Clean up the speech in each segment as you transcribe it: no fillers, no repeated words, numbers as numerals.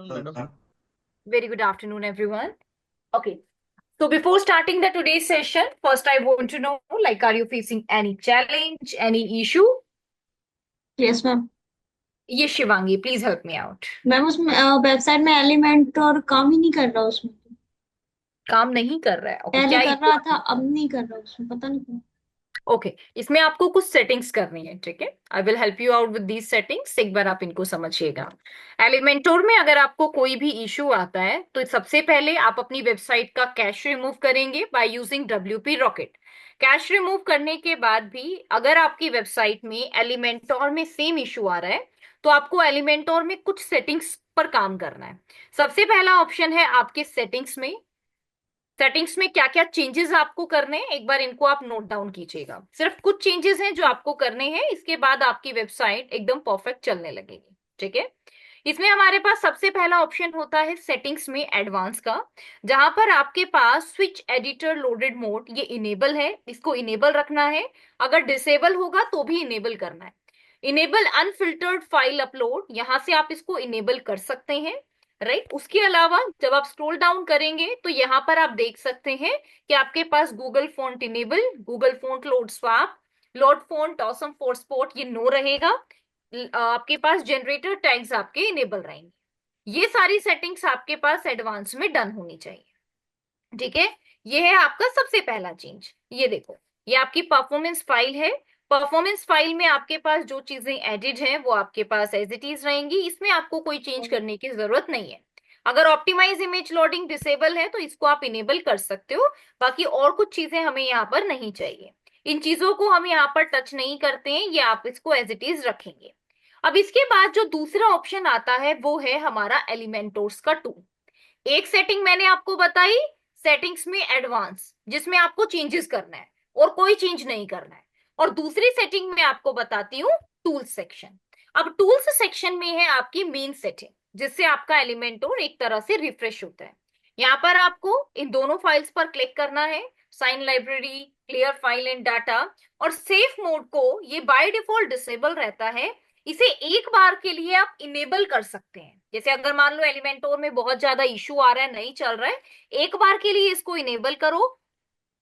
madam. Very good afternoon, everyone. Okay, so before starting the today's session, first I want to know, like, are you facing any challenge, any issue? Yes ma'am. Yes, Shivangi, please help me out. Ma'am उसमें website में element और काम ही नहीं कर रहा उसमें। काम नहीं कर रहा है। ओके, पहले क्या कर इशू रहा था, आ अब नहीं कर रहा उसमें, पता नहीं क्यों। ओके, इसमें आपको कुछ सेटिंग्स करनी है, ठीक है। I will help you out with these settings, एक बार आप इनको समझिएगा। एलिमेंटोर में अगर आपको कोई भी इशू आता है तो सबसे पहले आप अपनी वेबसाइट का कैश रिमूव करेंगे by using WP rocket. Cash remove करने के बाद भी अगर आपकी वेबसाइट में एलिमेंटोर में सेम इशू आ रहा है तो आपको एलिमेंटोर में कुछ सेटिंग्स पर काम करना है। सबसे पहला ऑप्शन है आपके सेटिंग्स में। सेटिंग्स में क्या क्या चेंजेस आपको करने हैं एक बार इनको आप नोट डाउन कीजिएगा। सिर्फ कुछ चेंजेस हैं जो आपको करने हैं, इसके बाद आपकी वेबसाइट एकदम परफेक्ट चलने लगेगी, ठीक है। इसमें हमारे पास सबसे पहला ऑप्शन होता है सेटिंग्स में एडवांस का, जहां पर आपके पास स्विच एडिटर लोडेड मोड ये इनेबल है, इसको इनेबल रखना है। अगर डिसेबल होगा तो भी इनेबल करना है। इनेबल अनफिल्टर्ड फाइल अपलोड, यहां से आप इसको इनेबल कर सकते हैं, राइट। उसके अलावा जब आप स्क्रॉल डाउन करेंगे तो यहाँ पर आप देख सकते हैं कि आपके पास Google font enable, Google font load swap, load font awesome for support ये नो रहेगा। आपके पास जनरेटर टैग्स आपके इनेबल रहेंगे। ये सारी सेटिंग्स आपके पास एडवांस में डन होनी चाहिए, ठीक है। ये है आपका सबसे पहला चेंज। ये देखो, ये आपकी परफॉर्मेंस फाइल है। परफॉर्मेंस फाइल में आपके पास जो चीजें एडिड हैं वो आपके पास एज इट इज रहेंगी, इसमें आपको कोई चेंज करने की जरूरत नहीं है। अगर ऑप्टिमाइज इमेज लोडिंग डिसेबल है तो इसको आप इनेबल कर सकते हो। बाकी और कुछ चीजें हमें यहाँ पर नहीं चाहिए, इन चीजों को हम यहाँ पर टच नहीं करते हैं, ये आप इसको एज इट इज रखेंगे। अब इसके बाद जो दूसरा ऑप्शन आता है वो है हमारा एलिमेंटोर्स का टूल। एक सेटिंग मैंने आपको बताई सेटिंग्स में एडवांस, जिसमें आपको चेंजेस करना है और कोई चेंज नहीं करना है। और दूसरी सेटिंग में आपको बताती हूँ टूल्स सेक्शन। अब टूल्स सेक्शन में है आपकी मेन सेटिंग, जिससे आपका एलिमेंटोर एक तरह से रिफ्रेश होता है। यहाँ पर आपको इन दोनों फाइल्स पर क्लिक करना है, sign library, clear file and data. और सेफ मोड को ये बाय डिफॉल्ट डिसेबल रहता है, इसे एक बार के लिए आप इनेबल कर सकते हैं। जैसे अगर मान लो एलिमेंटोर में बहुत ज्यादा इशू आ रहा है, नहीं चल रहा है, एक बार के लिए इसको इनेबल करो,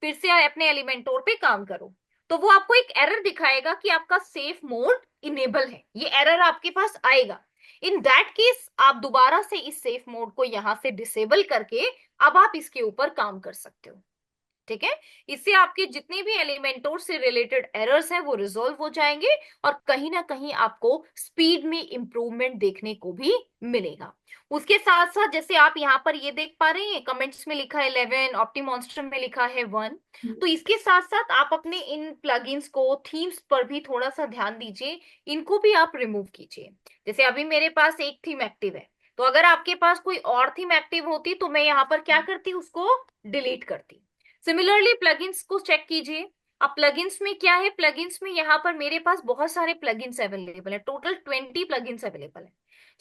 फिर से अपने एलिमेंटोर पे काम करो, तो वो आपको एक एरर दिखाएगा कि आपका सेफ मोड इनेबल है, ये एरर आपके पास आएगा। इन दैट केस आप दोबारा से इस सेफ मोड को यहां से डिसेबल करके अब आप इसके ऊपर काम कर सकते हो, ठीक है। इससे आपके जितने भी एलिमेंटोर से रिलेटेड एरर्स हैं वो रिजोल्व हो जाएंगे और कहीं ना कहीं आपको स्पीड में इंप्रूवमेंट देखने को भी मिलेगा। उसके साथ साथ जैसे आप यहाँ पर ये देख पा रहे हैं, कमेंट्स में लिखा है 11, ऑप्टिमॉन्स्टर में लिखा है 1। तो इसके साथ साथ आप अपने इन प्लगइन्स को, थीम्स पर भी थोड़ा सा ध्यान दीजिए, इनको भी आप रिमूव कीजिए। जैसे अभी मेरे पास एक थीम एक्टिव है, तो अगर आपके पास कोई और थीम एक्टिव होती तो मैं यहाँ पर क्या करती, उसको डिलीट करती। सिमिलरली प्लगइन्स को चेक कीजिए। अब प्लगइन्स में क्या है, प्लगइन्स में यहाँ पर मेरे पास बहुत सारे प्लगइन्स अवेलेबल है, टोटल 20 प्लगइन्स अवेलेबल है,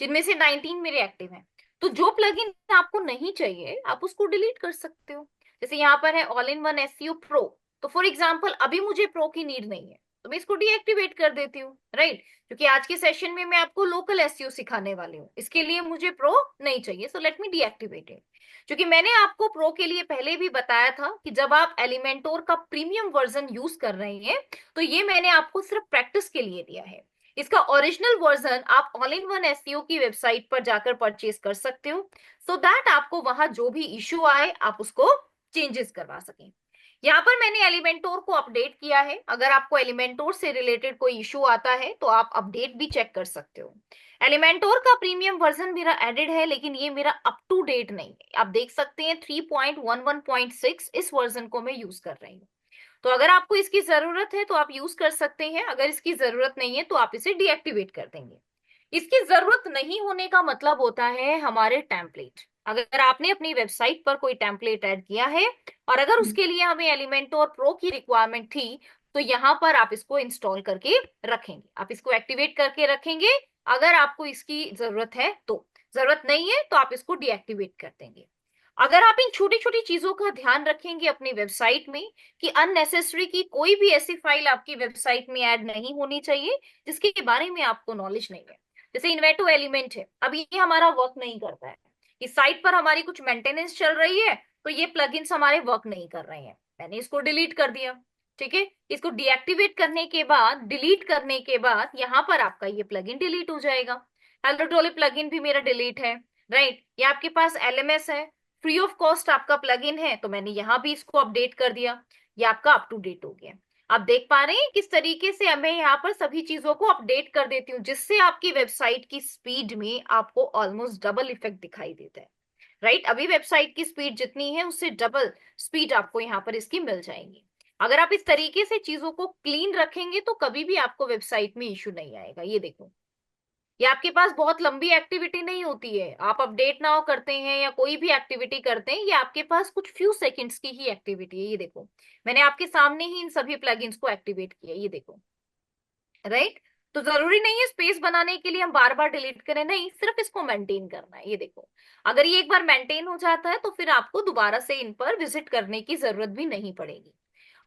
जिनमें से 19 मेरे एक्टिव हैं। तो जो प्लगइन आपको नहीं चाहिए आप उसको डिलीट कर सकते हो। जैसे यहाँ पर है all in one SEO pro, तो फॉर एग्जाम्पल अभी मुझे प्रो की नीड नहीं है तो मैं इसको डीएक्टिवेट कर देती हूँ, राइट। क्योंकि आज के सेशन में मैं आपको लोकल एसईओ सिखाने वाली हूँ, इसके लिए मुझे प्रो नहीं चाहिए, so let me deactivate it. क्योंकि मैंने आपको प्रो के लिए पहले भी बताया था कि जब आप एलिमेंटोर का प्रीमियम वर्जन यूज कर रहे हैं तो ये मैंने आपको सिर्फ प्रैक्टिस के लिए दिया है। इसका ओरिजिनल वर्जन आप ऑल इन वन एसईओ की वेबसाइट पर जाकर परचेज कर सकते हो, सो दैट आपको वहां जो भी इश्यू आए आप उसको चेंजेस करवा सकें। यहाँ पर मैंने एलिमेंटोर को अपडेट किया है, अगर आपको एलिमेंटोर से रिलेटेड कोई इश्यू आता है तो आप अपडेट भी चेक कर सकते हो। एलिमेंटोर का प्रीमियम वर्जन मेरा एडेड है, लेकिन ये मेरा अप टू डेट नहीं है। आप देख सकते हैं 3.11.6 इस वर्जन को मैं यूज कर रही हूँ। तो अगर आपको इसकी जरूरत है तो आप यूज कर सकते हैं, अगर इसकी जरूरत नहीं है तो आप इसे डीएक्टिवेट कर देंगे। इसकी जरूरत नहीं होने का मतलब होता है हमारे टेम्पलेट। अगर आपने अपनी वेबसाइट पर कोई टेम्पलेट ऐड किया है और अगर उसके लिए हमें एलिमेंटोर प्रो की रिक्वायरमेंट थी तो यहाँ पर आप इसको इंस्टॉल करके रखेंगे, आप इसको एक्टिवेट करके रखेंगे अगर आपको इसकी जरूरत है तो। जरूरत नहीं है तो आप इसको डीएक्टिवेट कर देंगे। अगर आप इन छोटी छोटी चीजों का ध्यान रखेंगे अपनी वेबसाइट में कि अननेसेसरी की कोई भी ऐसी फाइल आपकी वेबसाइट में ऐड नहीं होनी चाहिए जिसके बारे में आपको नॉलेज नहीं है, जैसे इन्वेटो एलिमेंट है, अब ये हमारा वर्क नहीं करता है, इस साइट पर हमारी कुछ मेंटेनेंस चल रही है, तो ये प्लगइन्स हमारे वर्क नहीं कर रहे हैं, मैंने इसको डिलीट कर दिया। ठीक है, इसको डीएक्टिवेट करने के बाद, डिलीट करने के बाद यहाँ पर आपका ये प्लगइन डिलीट हो जाएगा। हेलो ट्रॉली प्लगइन भी मेरा डिलीट है, राइट। ये आपके पास एलएमएस है, फ्री ऑफ कॉस्ट आपका प्लगइन है, तो मैंने यहाँ भी इसको अपडेट कर दिया, ये आपका अप टू डेट हो गया। आप देख पा रहे हैं किस तरीके से मैं यहाँ पर सभी चीजों को अपडेट कर देती हूँ, जिससे आपकी वेबसाइट की स्पीड में आपको ऑलमोस्ट डबल इफेक्ट दिखाई देता है, राइट। अभी वेबसाइट की स्पीड जितनी है उससे डबल स्पीड आपको यहाँ पर इसकी मिल जाएगी। अगर आप इस तरीके से चीजों को क्लीन रखेंगे तो कभी भी आपको वेबसाइट में इश्यू नहीं आएगा। ये देखो, ये आपके पास बहुत लंबी एक्टिविटी नहीं होती है, आप अपडेट नाउ करते हैं या कोई भी एक्टिविटी करते हैं, ये आपके पास कुछ फ्यू सेकंड्स की ही एक्टिविटी है। ये देखो, मैंने आपके सामने ही इन सभी प्लगइन्स को एक्टिवेट किया, ये देखो, राइट। तो जरूरी नहीं है स्पेस बनाने के लिए हम बार बार डिलीट करें, नहीं, सिर्फ इसको मेंटेन करना है। ये देखो, अगर ये एक बार मेंटेन हो जाता है तो फिर आपको दोबारा से इन पर विजिट करने की जरूरत भी नहीं पड़ेगी।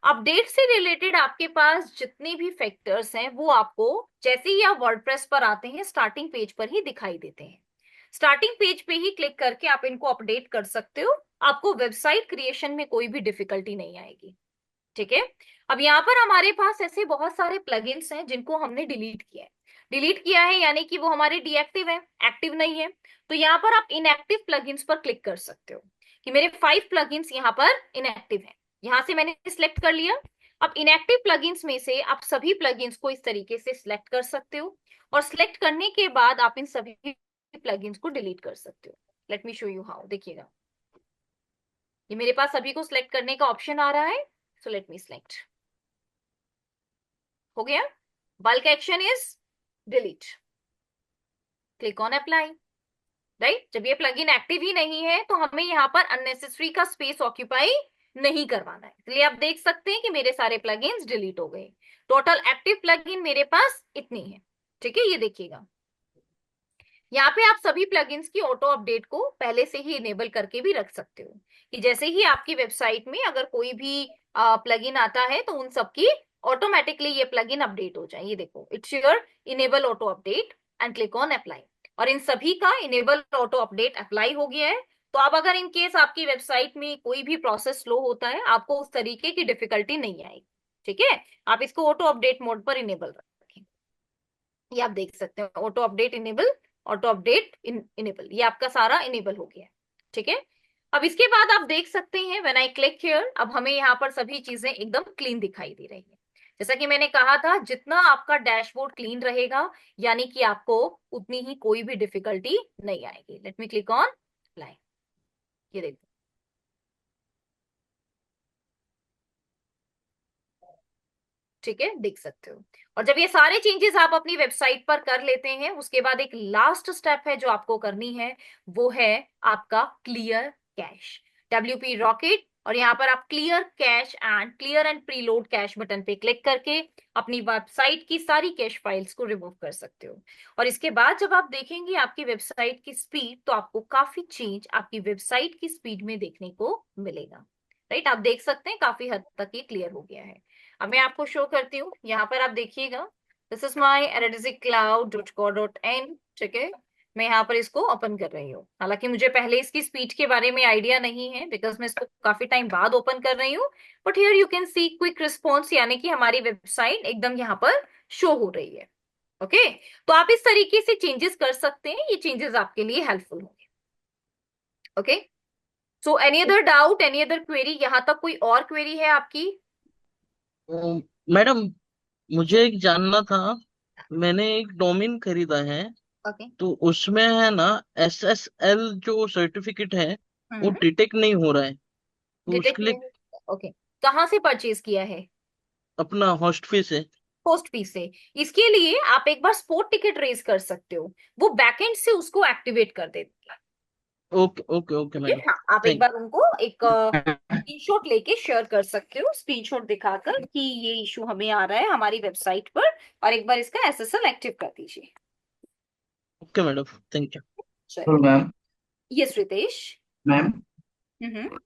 अपडेट से रिलेटेड आपके पास जितने भी फैक्टर्स हैं वो आपको जैसे ही आप वर्डप्रेस पर आते हैं स्टार्टिंग पेज पर ही दिखाई देते हैं। स्टार्टिंग पेज पे ही क्लिक करके आप इनको अपडेट कर सकते हो, आपको वेबसाइट क्रिएशन में कोई भी डिफिकल्टी नहीं आएगी। ठीक है, अब यहाँ पर हमारे पास ऐसे बहुत सारे प्लगइन्स हैं जिनको हमने डिलीट किया है। डिलीट किया है यानी कि वो हमारे डीएक्टिव है, एक्टिव नहीं है। तो यहाँ पर आप इनएक्टिव प्लगइन्स पर क्लिक कर सकते हो कि मेरे 5 प्लगइन्स यहाँ पर इनएक्टिव हैं, यहां से मैंने सिलेक्ट कर लिया। अब इनएक्टिव प्लगइन्स में से आप सभी प्लगइन्स को इस तरीके से सिलेक्ट कर सकते हो, और सिलेक्ट करने के बाद आप इन सभी प्लगइन्स को डिलीट कर सकते हो। Late me show you how, देखिएगा, ये मेरे पास सभी को सिलेक्ट करने का ऑप्शन आ रहा है, सो लेट मी सिलेक्ट, हो गया। Bulk action is delete, click on apply, right. जब ये प्लगइन एक्टिव ही नहीं है तो हमें यहाँ पर अननेसेसरी का स्पेस ऑक्यूपाई नहीं करवाना है, इसलिए आप देख सकते हैं कि मेरे सारे प्लगइन्स डिलीट हो गए। टोटल एक्टिव प्लगइन मेरे पास इतनी है। ठीक है, ये देखिएगा, यहाँ पे आप सभी प्लगइन्स की ऑटो अपडेट को पहले से ही इनेबल करके भी रख सकते हो, कि जैसे ही आपकी वेबसाइट में अगर कोई भी प्लगइन आता है तो उन सबकी ऑटोमेटिकली ये प्लगइन अपडेट हो जाए। ये देखो, it's your enable auto update and click on apply, और इन सभी का इनेबल ऑटो अपडेट अप्लाई हो गया है। तो अब अगर इन केस आपकी वेबसाइट में कोई भी प्रोसेस स्लो होता है, आपको उस तरीके की डिफिकल्टी नहीं आएगी। ठीक है, आप इसको ऑटो अपडेट मोड पर इनेबल रखें, ये आप देख सकते हैं, auto update enable, auto update enable, ये आपका सारा इनेबल हो गया है। ठीक है, अब इसके बाद आप देख सकते हैं व्हेन आई क्लिक हियर, अब हमें यहाँ पर सभी चीजें एकदम क्लीन दिखाई दे रही है। जैसा कि मैंने कहा था, जितना आपका डैशबोर्ड क्लीन रहेगा यानी कि आपको उतनी ही कोई भी डिफिकल्टी नहीं आएगी। Late me click on apply, ये देखो, ठीक है, देख सकते हो। और जब ये सारे चेंजेस आप अपनी वेबसाइट पर कर लेते हैं, उसके बाद एक लास्ट स्टेप है जो आपको करनी है, वो है आपका क्लियर कैश, WP रॉकेट। और यहाँ पर आप clear and preload cash button पे क्लिक करके अपनी वेबसाइट की सारी कैश फाइल्स को रिमूव कर सकते हो। और इसके बाद जब आप देखेंगे आपकी वेबसाइट की स्पीड, तो आपको काफी चेंज आपकी वेबसाइट की स्पीड में देखने को मिलेगा, राइट। आप देख सकते हैं काफी हद तक ये क्लियर हो गया है। अब मैं आपको शो करती हूँ, यहाँ पर आप देखिएगा, दिस इज माई rdzcloud.co.in। ठीक है, मैं यहाँ पर इसको ओपन कर रही हूँ, हालांकि मुझे पहले इसकी स्पीड के बारे में आइडिया नहीं है बिकॉज मैं इसको काफी टाइम बाद ओपन कर रही हूँ। But here you can see quick response, यानी कि हमारी वेबसाइट एकदम यहाँ पर शो हो रही है। ओके, तो आप इस तरीके से चेंजेस कर सकते हैं, ये चेंजेस आपके लिए हेल्पफुल होंगे। Okay, so any other doubt, any other query, यहाँ तक कोई और क्वेरी है आपकी? मैडम, मुझे एक जानना था। मैंने एक डोमेन खरीदा है, ओके, तो उसमें है ना SSL जो सर्टिफिकेट है वो हम्म, डिटेक्ट नहीं हो रहा है, तो डिटेक्ट उसके लिए नहीं, ओके, कहाँ से परचेज किया है? अपना होस्ट फीस है। पोस्ट फी से। इसके लिए आप एक बार स्पॉट टिकट रेज कर सकते हो, वो बैकएंड से उसको एक्टिवेट कर देती है। ओके ओके ओके ठीक है, मैडम। हाँ, आप एक थैंक बार उनको एक स्क्रीनशॉट लेके शेयर कर सकते हो, स्क्रीनशॉट दिखाकर कि ये इशू हमें आ रहा है हमारी वेबसाइट पर, और एक बार इसका SSL एक्टिव कर दीजिए। Okay madam, thank you. चलिए, तो मैम यस रितेश। मैम हम्म,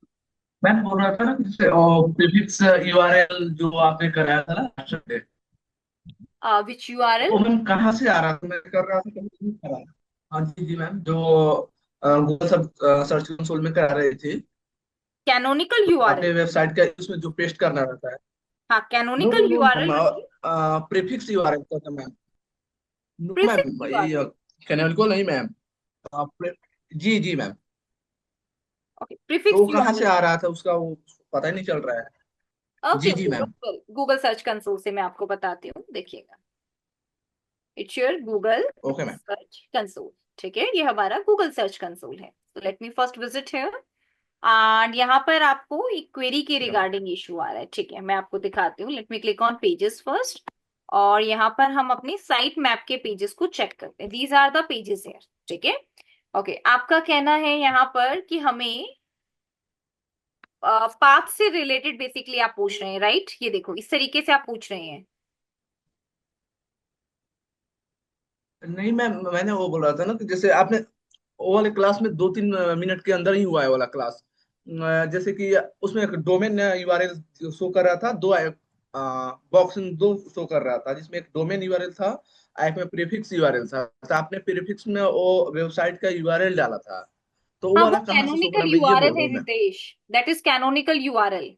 मैम बोल रहा था ना, जैसे प्रीफिक्स यूआरएल जो आपने कराया था ना, विच यूआरएल? वो मैम कहाँ से आ रहा था, मैं कर रहा था कहीं नहीं कर रहा। हाँ जी जी मैम, जो गूगल सब सर्च कंसोल में करा रहे थे, कैनोनिकल अपने यूआरएल? वेबसाइट का उसमें जो पेस्ट करना रहता है। हाँ, no no canonical no URL. Ma'am, prefix URL का था मैम। नो प्रीफिक्स मैम, ये यूआरएल? कैनोनिकल नहीं मैम। जी जी मैम। ओके, तो प्रीफिक्स वो कहाँ से यूआरएल। आ रहा था उसका, वो पता ही नहीं चल रहा है। ओके, जी जी ma'am. Google Google search console से मैं आपको बताती हूँ, देखिएगा। It's your Google okay ma'am. Search console. ठीक है, ये हमारा गूगल सर्च कंसोल है। तो let me first visit here. And यहाँ पर आपको एक क्वेरी के रिगार्डिंग इशू आ रहा है। ठीक है, मैं आपको दिखाती हूँ। Let me click on pages first. और यहाँ पर हम अपनी साइट मैप के पेजेस को चेक करते हैं। These are the pages here. ठीक है। ओके, आपका कहना है यहाँ पर कि हमें पाथ से रिलेटेड बेसिकली आप पूछ रहे हैं, राइट? ये देखो, इस तरीके से आप पूछ रहे हैं। नहीं मैम, मैंने वो बोल रहा था ना कि जैसे आपने वो वाले क्लास में 2-3 मिनट के अंदर ही हुआ है वाला क्लास। जैसे कि उसमें एक डोमेन यूआरएल शो कर रहा था, दो बॉक्स में दो शो कर रहा था, जिसमें एक डोमेन यूआरएल था, एक में प्रीफिक्स यूआरएल था। तो आपने प्रीफिक्स में वो वेबसाइट का यूआरएल डाला था, तो वो हाँ, वो वाला कहाँ से शो कर कैनोनिकल रहा है, मैं ये यूआरएल बोल रहा है हूँ ma'am. Ritesh. That is canonical URL.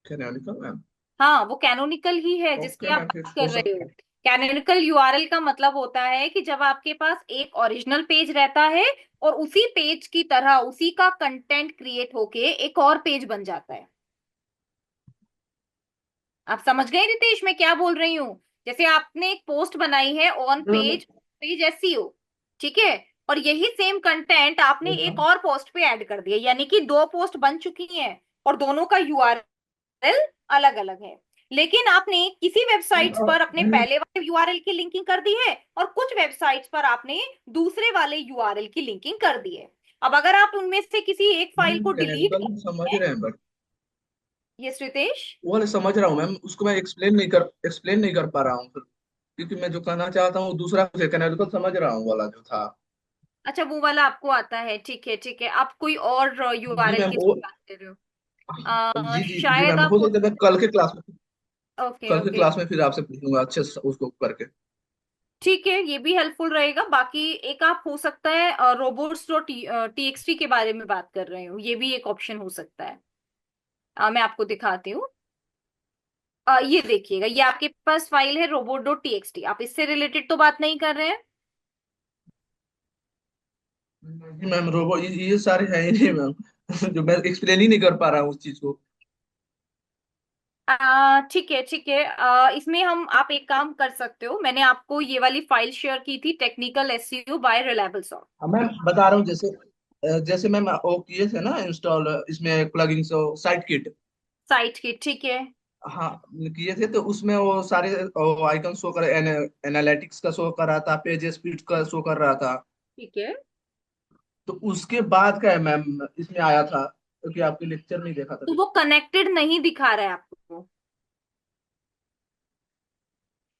Canonical ma'am. हाँ, वो कैनोनिकल ही है जिसकी ओके आप मैम, फिर बात हो कर रहे सकता हो। है। कैनोनिकल यूआरएल का मतलब होता है कि जब आपके पास एक ओरिजिनल पेज रहता है और उसी पेज की तरह उसी का कंटेंट क्रिएट होके एक और पेज बन जाता है। आप समझ गए रितेश मैं क्या बोल रही हूँ? जैसे आपने एक पोस्ट बनाई है ऑन पेज पेज एसईओ, ठीक है, और यही सेम कंटेंट आपने एक और पोस्ट पे ऐड कर दिया, यानी कि दो पोस्ट बन चुकी हैं और दोनों का यूआरएल अलग अलग है। लेकिन आपने किसी वेबसाइट्स पर अपने पहले वाले यूआरएल की लिंकिंग कर दी है और कुछ वेबसाइट्स पर आपने दूसरे वाले यूआरएल की लिंकिंग कर दी है। अब अगर आप उनमें से किसी एक फाइल को डिलीट कैनोनिकल समझ करते हैं। रहे हैं, बट यस रितेश। वो वाले समझ रहा हूँ मैम, उसको मैं एक्सप्लेन नहीं कर पा रहा हूँ फिर, क्योंकि मैं जो कहना चाहता हूँ वो दूसरा कुछ है। कैनोनिकल समझ रहा हूँ वाला जो था। अच्छा, वो वाला आपको आता है, ठीक है ठीक है। आप कोई और जी यूआरएल मैम की वो, बात कर रहे हो? जी जी जी शायद मैम, आप हो सकता है मैं ओके कल के ओके, क्लास में फिर आपसे पूछूंगा अच्छे से उसको करके। ठीक है, ये भी हेल्पफुल रहेगा। बाकी एक आप हो सकता है रोबोट्स डॉट टीएक्सटी के बारे में बात कर रहे हो, ये भी एक ऑप्शन हो सकता है। मैं आपको दिखाती हूँ। ये देखिएगा, ये आपके पास फाइल है रोबोट डॉट टीएक्सटी। आप इससे रिलेटेड तो बात नहीं कर रहे हैं? जी मैम, ये सारे हैं ही नहीं मैम जो मैं एक्सप्लेन ही नहीं कर पा रहा हूँ उस चीज को। ठीक है ठीक है। इसमें हम आप एक काम कर सकते हो, मैंने आपको ये वाली फाइल शेयर की थी, technical SEO by reliable soft. अब मैं बता रहा हूँ, जैसे मैम वो किए थे ना इंस्टॉल, इसमें प्लगइन साइट किट। साइट की, ठीक है। हाँ, किए थे तो उसमें वो सारे आइकन शो कर, एनालिटिक्स का शो कर रहा था, पेज स्पीड का शो कर रहा था। ठीक है, तो उसके बाद का है मैम, इसमें आया था, क्योंकि आपके लेक्चर नहीं देखा था तो फिर। वो कनेक्टेड नहीं दिखा रहा है आपको?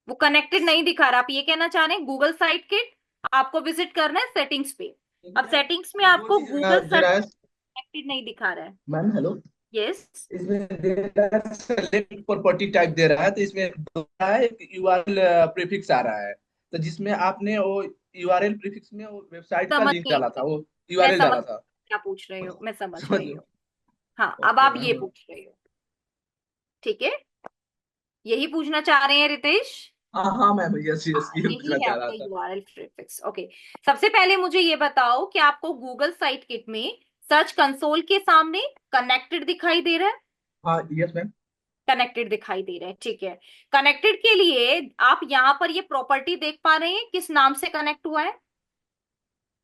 वो कनेक्टेड नहीं दिखा रहा, आप ये कहना चाह रहे हैं गूगल साइट किट आपको विजिट करना है सेटिंग्स पे। अब लेकिन सेटिंग्स में जो आपको चीज गूगल दे सर्च रहा है कनेक्टेड नहीं दिखा रहा है। Ma'am, hello, yes. इसमें दे रहा है सेलेक्ट प्रॉपर्टी टाइप दे रहा है, तो इसमें दो रहा है एक यूआरएल प्रीफिक्स आ रहा है, तो जिसमें आपने वो यूआरएल प्रीफिक्स में वो वेबसाइट का समझ लिंक गई, डाला था, वो मैं यूआरएल समझ डाला था। क्या पूछ रही हूँ, मैं समझ समझ गई लो। हूँ। हाँ, अब ओके आप ये मैम। पूछ रहे हो, ठीक है, यही पूछना चाह रहे हैं रितेश? हाँ हाँ मैम, यस यस, ये यही पूछना है चाह रहा आपका था। URL prefix. ओके, सबसे पहले मुझे ये बताओ कि आपको गूगल साइट किट में सर्च कंसोल के सामने कनेक्टेड दिखाई दे रहा है? हाँ यस मैम। कनेक्टेड दिखाई दे रहा है, ठीक है। कनेक्टेड के लिए आप यहाँ पर ये प्रॉपर्टी देख पा रहे हैं, किस नाम से कनेक्ट हुआ है?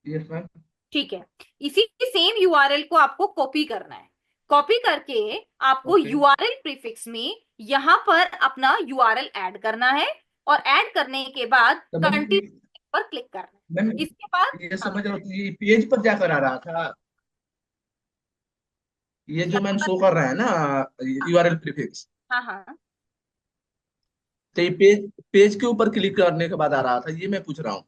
Yes ma'am. ठीक है, इसी सेम यूआरएल को आपको कॉपी करना है। कॉपी करके आपको ओके यूआरएल प्रीफिक्स में यहाँ पर अपना यूआरएल ऐड करना है और ऐड करने के बाद तो मैम कंटिन्यू पर क्लिक करना है। मैम इसके बाद ये हाँ, समझ रहा हूँ, ये पेज पर जाकर आ रहा था, ये जो मैम यहाँ शो पर कर रहा है ना यूआरएल प्रीफिक्स, हाँ हाँ तो ये पेज के ऊपर क्लिक करने के बाद आ रहा था, ये मैं पूछ रहा हूँ।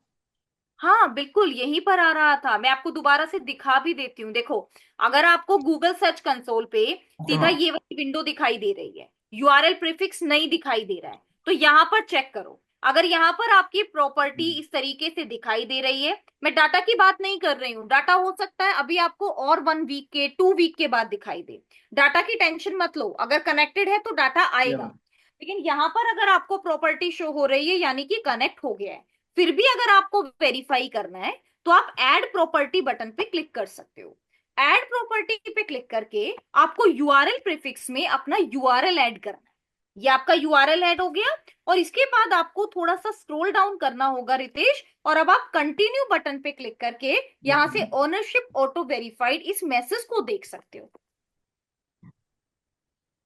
हाँ, बिल्कुल यहीं पर आ रहा था। मैं आपको दोबारा से दिखा भी देती हूँ, देखो। अगर आपको गूगल सर्च कंसोल पे सीधा हाँ ये वाली विंडो दिखाई दे रही है, यूआरएल प्रीफिक्स नहीं दिखाई दे रहा है, तो यहाँ पर चेक करो। अगर यहाँ पर आपकी प्रॉपर्टी इस तरीके से दिखाई दे रही है, मैं डाटा की बात नहीं कर रही हूँ, डाटा हो सकता है अभी आपको और 1 वीक के 2 वीक के बाद दिखाई दे, डाटा की टेंशन मत लो, अगर कनेक्टेड है तो डाटा या आएगा। मैम। लेकिन यहाँ पर अगर आपको प्रॉपर्टी शो हो रही है यानी कि कनेक्ट हो गया है, फिर भी अगर आपको वेरीफाई करना है तो आप ऐड प्रॉपर्टी बटन पे क्लिक कर सकते हो। ऐड प्रॉपर्टी पे क्लिक करके आपको यूआरएल प्रीफिक्स में अपना यूआरएल ऐड करना है। ये आपका यूआरएल ऐड हो गया, और इसके बाद आपको थोड़ा सा स्क्रॉल डाउन करना होगा रितेश, और अब आप कंटिन्यू बटन पे क्लिक करके यहाँ से ओनरशिप ऑटो वेरीफाइड इस मैसेज को देख सकते हो।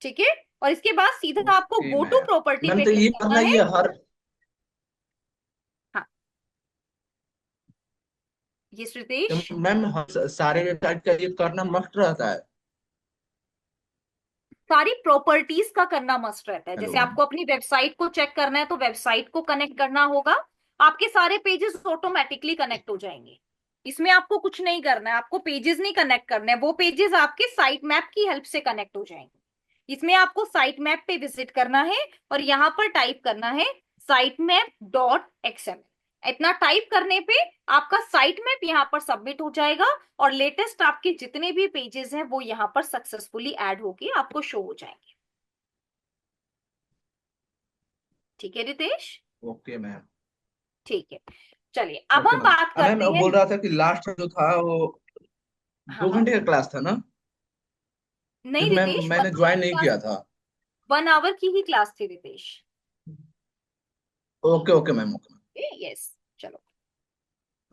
ठीक है, और इसके बाद सीधा आपको okay go to ma'am. Property ma'am पे तो ये क्लिक करना मतलब है। ये हर हाँ ये रितेश, मैम सारे वेबसाइट का ये करना मस्ट रहता है। सारी प्रॉपर्टीज का करना मस्ट रहता है। हेलो जैसे मैम। आपको अपनी वेबसाइट को चेक करना है तो वेबसाइट को कनेक्ट करना होगा, आपके सारे पेजेस ऑटोमेटिकली कनेक्ट हो जाएंगे। इसमें आपको कुछ नहीं करना है, आपको पेजेस नहीं कनेक्ट करना है, वो पेजेस आपके साइट मैप की हेल्प से कनेक्ट हो जाएंगे। इसमें आपको साइट मैप पे विजिट करना है और यहाँ पर टाइप करना है sitemap.xml। इतना टाइप करने पे आपका साइट मैप यहाँ पर सबमिट हो जाएगा, और लेटेस्ट आपके जितने भी पेजेस हैं वो यहाँ पर सक्सेसफुली ऐड होके आपको शो हो जाएंगे। ठीक है रितेश? Okay ma'am. ठीक है, चलिए अब ओके हम मैम। बात मैम करते मैं हैं। बोल रहा था कि लास्ट जो था वो हाँ दो हाँ, घंटे का क्लास था ना? नहीं क्योंकि मैम रितेश, मैंने ज्वाइन नहीं किया था। 1 आवर की ही क्लास थी Ritesh. Okay okay ma'am. Okay yes, चलो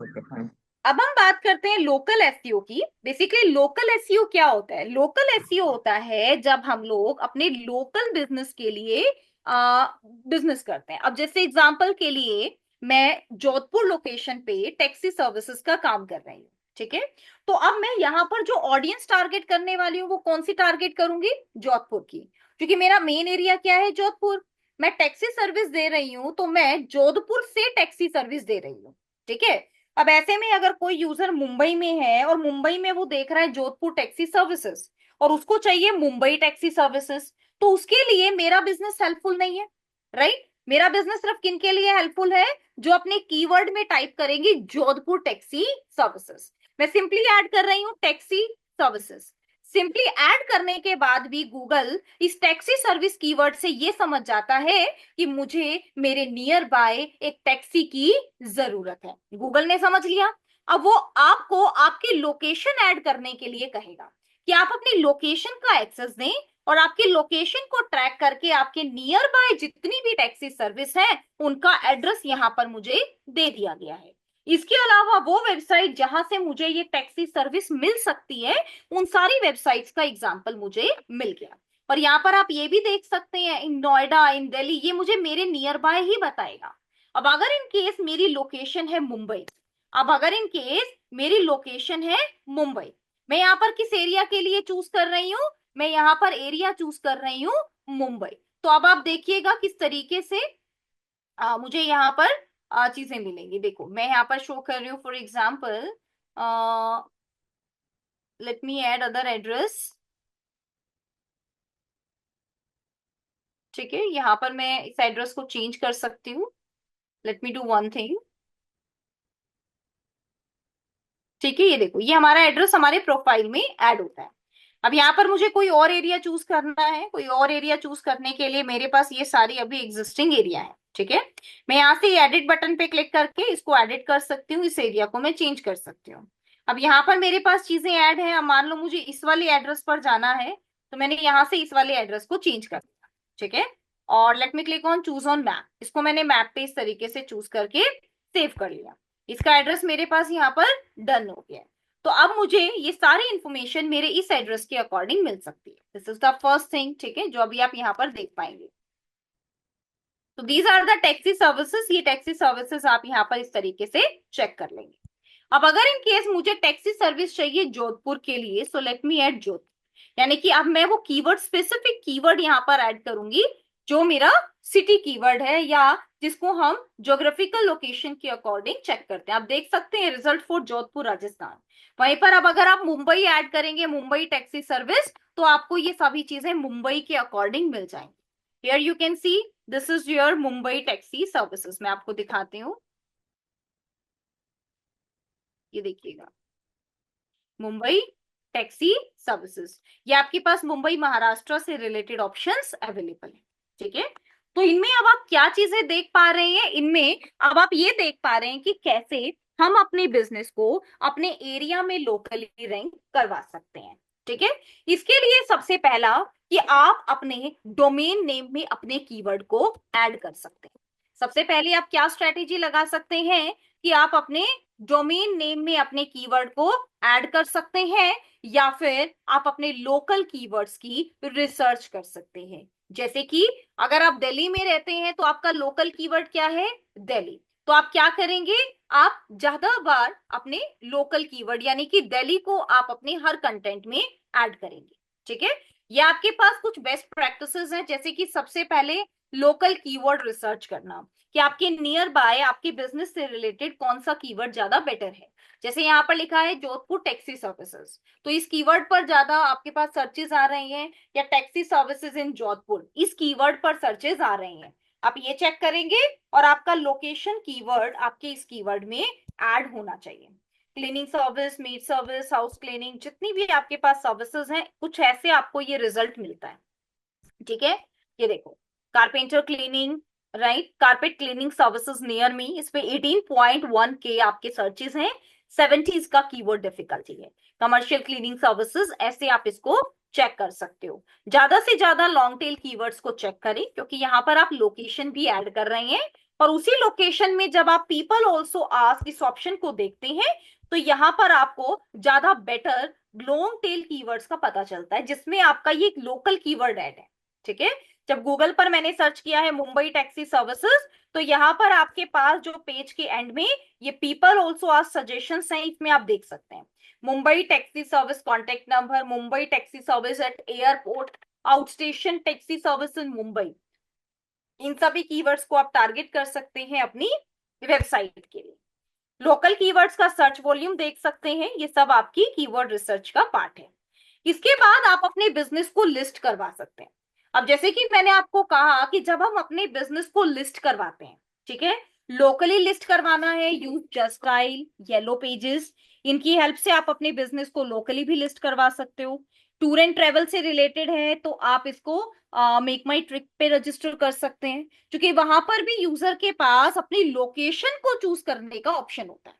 मैम। अब हम बात करते हैं लोकल एसईओ की। बेसिकली लोकल एसईओ क्या होता है? लोकल एसईओ होता है जब हम लोग अपने लोकल बिजनेस के लिए बिजनेस करते हैं। अब जैसे एग्जांपल के लिए मैं जोधपुर लोकेशन पे टैक्सी सर्विसेज का काम कर रही हूँ, ठीक है? तो अब मैं यहाँ पर जो ऑडियंस टारगेट करने वाली हूँ वो कौन सी टारगेट करूंगी? जोधपुर की, क्योंकि मेरा मेन एरिया क्या है? जोधपुर। मैं टैक्सी सर्विस दे रही हूँ तो मैं जोधपुर से टैक्सी सर्विस दे रही हूँ, ठीक है? अब ऐसे में अगर कोई यूजर मुंबई में है और मुंबई में वो देख रहा है जोधपुर टैक्सी सर्विसेज और उसको चाहिए मुंबई टैक्सी सर्विसेज, तो उसके लिए मेरा बिजनेस हेल्पफुल नहीं है, राइट? मेरा बिजनेस सिर्फ किन के लिए हेल्पफुल है? जो अपने कीवर्ड में टाइप करेंगे जोधपुर टैक्सी सर्विसेज। मैं सिंपली ऐड कर रही हूँ टैक्सी सर्विसेज। सिंपली ऐड करने के बाद भी गूगल इस टैक्सी सर्विस कीवर्ड से ये समझ जाता है कि मुझे मेरे नियर बाय एक टैक्सी की जरूरत है। गूगल ने समझ लिया। अब वो आपको आपकी लोकेशन ऐड करने के लिए कहेगा कि आप अपनी लोकेशन का एक्सेस दें, और आपकी लोकेशन को ट्रैक करके आपके नियर बाय जितनी भी टैक्सी सर्विस है उनका एड्रेस यहाँ पर मुझे दे दिया गया है। इसके अलावा वो वेबसाइट जहां से मुझे ये टैक्सी सर्विस मिल सकती है, उन सारी वेबसाइट्स का एग्जाम्पल मुझे मिल गया। और यहाँ पर आप ये भी देख सकते हैं इन नोएडा, इन दिल्ली, ये मुझे मेरे नियर बाय ही बताएगा। अब अगर इन केस मेरी लोकेशन है मुंबई, अब अगर इन केस मेरी लोकेशन है मुंबई, मैं यहाँ पर किस एरिया के लिए चूज कर रही हूँ? मैं यहाँ पर एरिया चूज कर रही हूँ मुंबई। तो अब आप देखिएगा किस तरीके से मुझे यहाँ पर चीजें मिलेंगी। देखो मैं यहाँ पर शो कर रही हूँ, for example let me add other address. ठीक है, यहाँ पर मैं इस एड्रेस को चेंज कर सकती हूँ। Let me do one thing. ठीक है, ये देखो ये हमारा एड्रेस हमारे प्रोफाइल में ऐड होता है। अब यहाँ पर मुझे कोई और एरिया चूज करना है, कोई और एरिया चूज करने के लिए मेरे पास ये सारी अभी एग्जिस्टिंग एरिया है, ठीक है? मैं यहाँ से एडिट बटन पे क्लिक करके इसको एडिट कर सकती हूँ, इस एरिया को मैं चेंज कर सकती हूँ। अब यहाँ पर मेरे पास चीजें ऐड है। अब मान लो मुझे इस वाले एड्रेस पर जाना है, तो मैंने यहाँ से इस वाले एड्रेस को चेंज कर दिया, ठीक है? और late me click on choose on map. इसको मैंने मैप पे इस तरीके से चूज करके सेव कर लिया। इसका एड्रेस मेरे पास यहाँ पर डन हो गया है। तो अब मुझे ये सारी इंफॉर्मेशन मेरे इस एड्रेस के अकॉर्डिंग मिल सकती है। This is the first thing, ठीक है, जो अभी आप यहाँ पर देख पाएंगे। तो these are the taxi services. ये टैक्सी सर्विसेज आप यहाँ पर इस तरीके से चेक कर लेंगे। अब अगर इन केस मुझे टैक्सी सर्विस चाहिए जोधपुर के लिए, so let me add Jodhpur, यानी कि अब मैं वो कीवर्ड, स्पेसिफिक कीवर्ड यहाँ पर ऐड करूंगी जो मेरा सिटी कीवर्ड है, या जिसको हम ज्योग्राफिकल लोकेशन के अकॉर्डिंग चेक करते हैं। आप देख सकते हैं रिजल्ट फॉर जोधपुर राजस्थान। वहीं पर अब अगर आप मुंबई ऐड करेंगे, मुंबई टैक्सी सर्विस, तो आपको ये सभी चीजें मुंबई के अकॉर्डिंग मिल जाएंगी। Here you can see this is your Mumbai taxi services. मैं आपको दिखाती हूँ, ये देखिएगा, मुंबई टैक्सी सर्विसेज। ये आपके पास मुंबई महाराष्ट्र से रिलेटेड ऑप्शंस अवेलेबल है, ठीक है। तो इनमें अब आप क्या चीजें देख पा रहे हैं, इनमें अब आप ये देख पा रहे हैं कि कैसे हम अपने बिजनेस को अपने एरिया में लोकली रैंक करवा सकते हैं, ठीक है। इसके लिए सबसे पहला कि आप अपने डोमेन नेम में अपने कीवर्ड को ऐड कर सकते हैं। सबसे पहले आप क्या स्ट्रेटेजी लगा सकते हैं कि आप अपने डोमेन नेम में अपने कीवर्ड को ऐड कर सकते हैं, या फिर आप अपने लोकल कीवर्ड्स की रिसर्च कर सकते हैं। जैसे कि अगर आप दिल्ली में रहते हैं तो आपका लोकल कीवर्ड क्या है, दिल्ली। तो आप क्या करेंगे, आप ज्यादा बार अपने लोकल कीवर्ड यानी कि दिल्ली को आप अपने हर कंटेंट में ऐड करेंगे, ठीक है। ये आपके पास कुछ बेस्ट प्रैक्टिसेस हैं, जैसे कि सबसे पहले लोकल कीवर्ड रिसर्च करना कि आपके नियर बाय आपके बिजनेस से रिलेटेड कौन सा कीवर्ड ज्यादा बेटर है। जैसे यहाँ पर लिखा है जोधपुर टैक्सी सर्विसेज, तो इस कीवर्ड पर ज्यादा आपके पास सर्चेज आ रहे हैं, या टैक्सी सर्विसेज इन जोधपुर इस कीवर्ड पर सर्चेज आ रहे हैं। आप ये चेक करेंगे और आपका लोकेशन कीवर्ड आपके इस कीवर्ड में ऐड होना चाहिए। Cleaning service, made service, house cleaning, जितनी भी आपके पास सर्विसेज हैं, कुछ ऐसे आपको ये रिजल्ट मिलता है, ठीक है। ये देखो, carpenter cleaning, right, carpet cleaning services near me, इस पे 18.1 के आपके सर्चेस हैं, 70 का कीवर्ड डिफिकल्टी है। कमर्शियल क्लीनिंग सर्विसेज, ऐसे आप इसको चेक कर सकते हो। ज्यादा से ज्यादा लॉन्ग टेल कीवर्ड्स को चेक करें, क्योंकि यहाँ पर आप लोकेशन भी ऐड कर रहे हैं, और उसी लोकेशन में जब आप पीपल ऑल्सो आस्क इस ऑप्शन को देखते हैं, तो यहाँ पर आपको ज्यादा बेटर लॉन्ग टेल कीवर्ड्स का पता चलता है, जिसमें आपका ये लोकल कीवर्ड ऐड है, ठीक है। जब गूगल पर मैंने सर्च किया है मुंबई टैक्सी सर्विसेज, तो यहाँ पर आपके पास जो पेज के एंड में ये पीपल ऑल्सो आस्क सजेशंस हैं, इसमें आप देख सकते हैं Mumbai taxi service contact number, Mumbai taxi service at airport, outstation taxi service in Mumbai. इन सभी कीवर्ड्स को आप टारगेट कर सकते हैं अपनी वेबसाइट के लिए। लोकल कीवर्ड्स का सर्च वॉल्यूम देख सकते हैं, ये सब आपकी कीवर्ड रिसर्च का पार्ट है। इसके बाद आप अपने बिजनेस को लिस्ट करवा सकते हैं। अब जैसे कि मैंने आपको कहा कि जब हम अपने बिजनेस को लिस्ट करवाते हैं, ठीक है, लोकली लिस्ट करवाना है, use just dial, yellow pages, इनकी हेल्प से आप अपने बिजनेस को लोकली भी लिस्ट करवा सकते हो। टूर एंड ट्रेवल से रिलेटेड है तो आप इसको मेक माई ट्रिप पे रजिस्टर कर सकते हैं, क्योंकि वहां पर भी यूजर के पास अपनी लोकेशन को चूज करने का ऑप्शन होता है।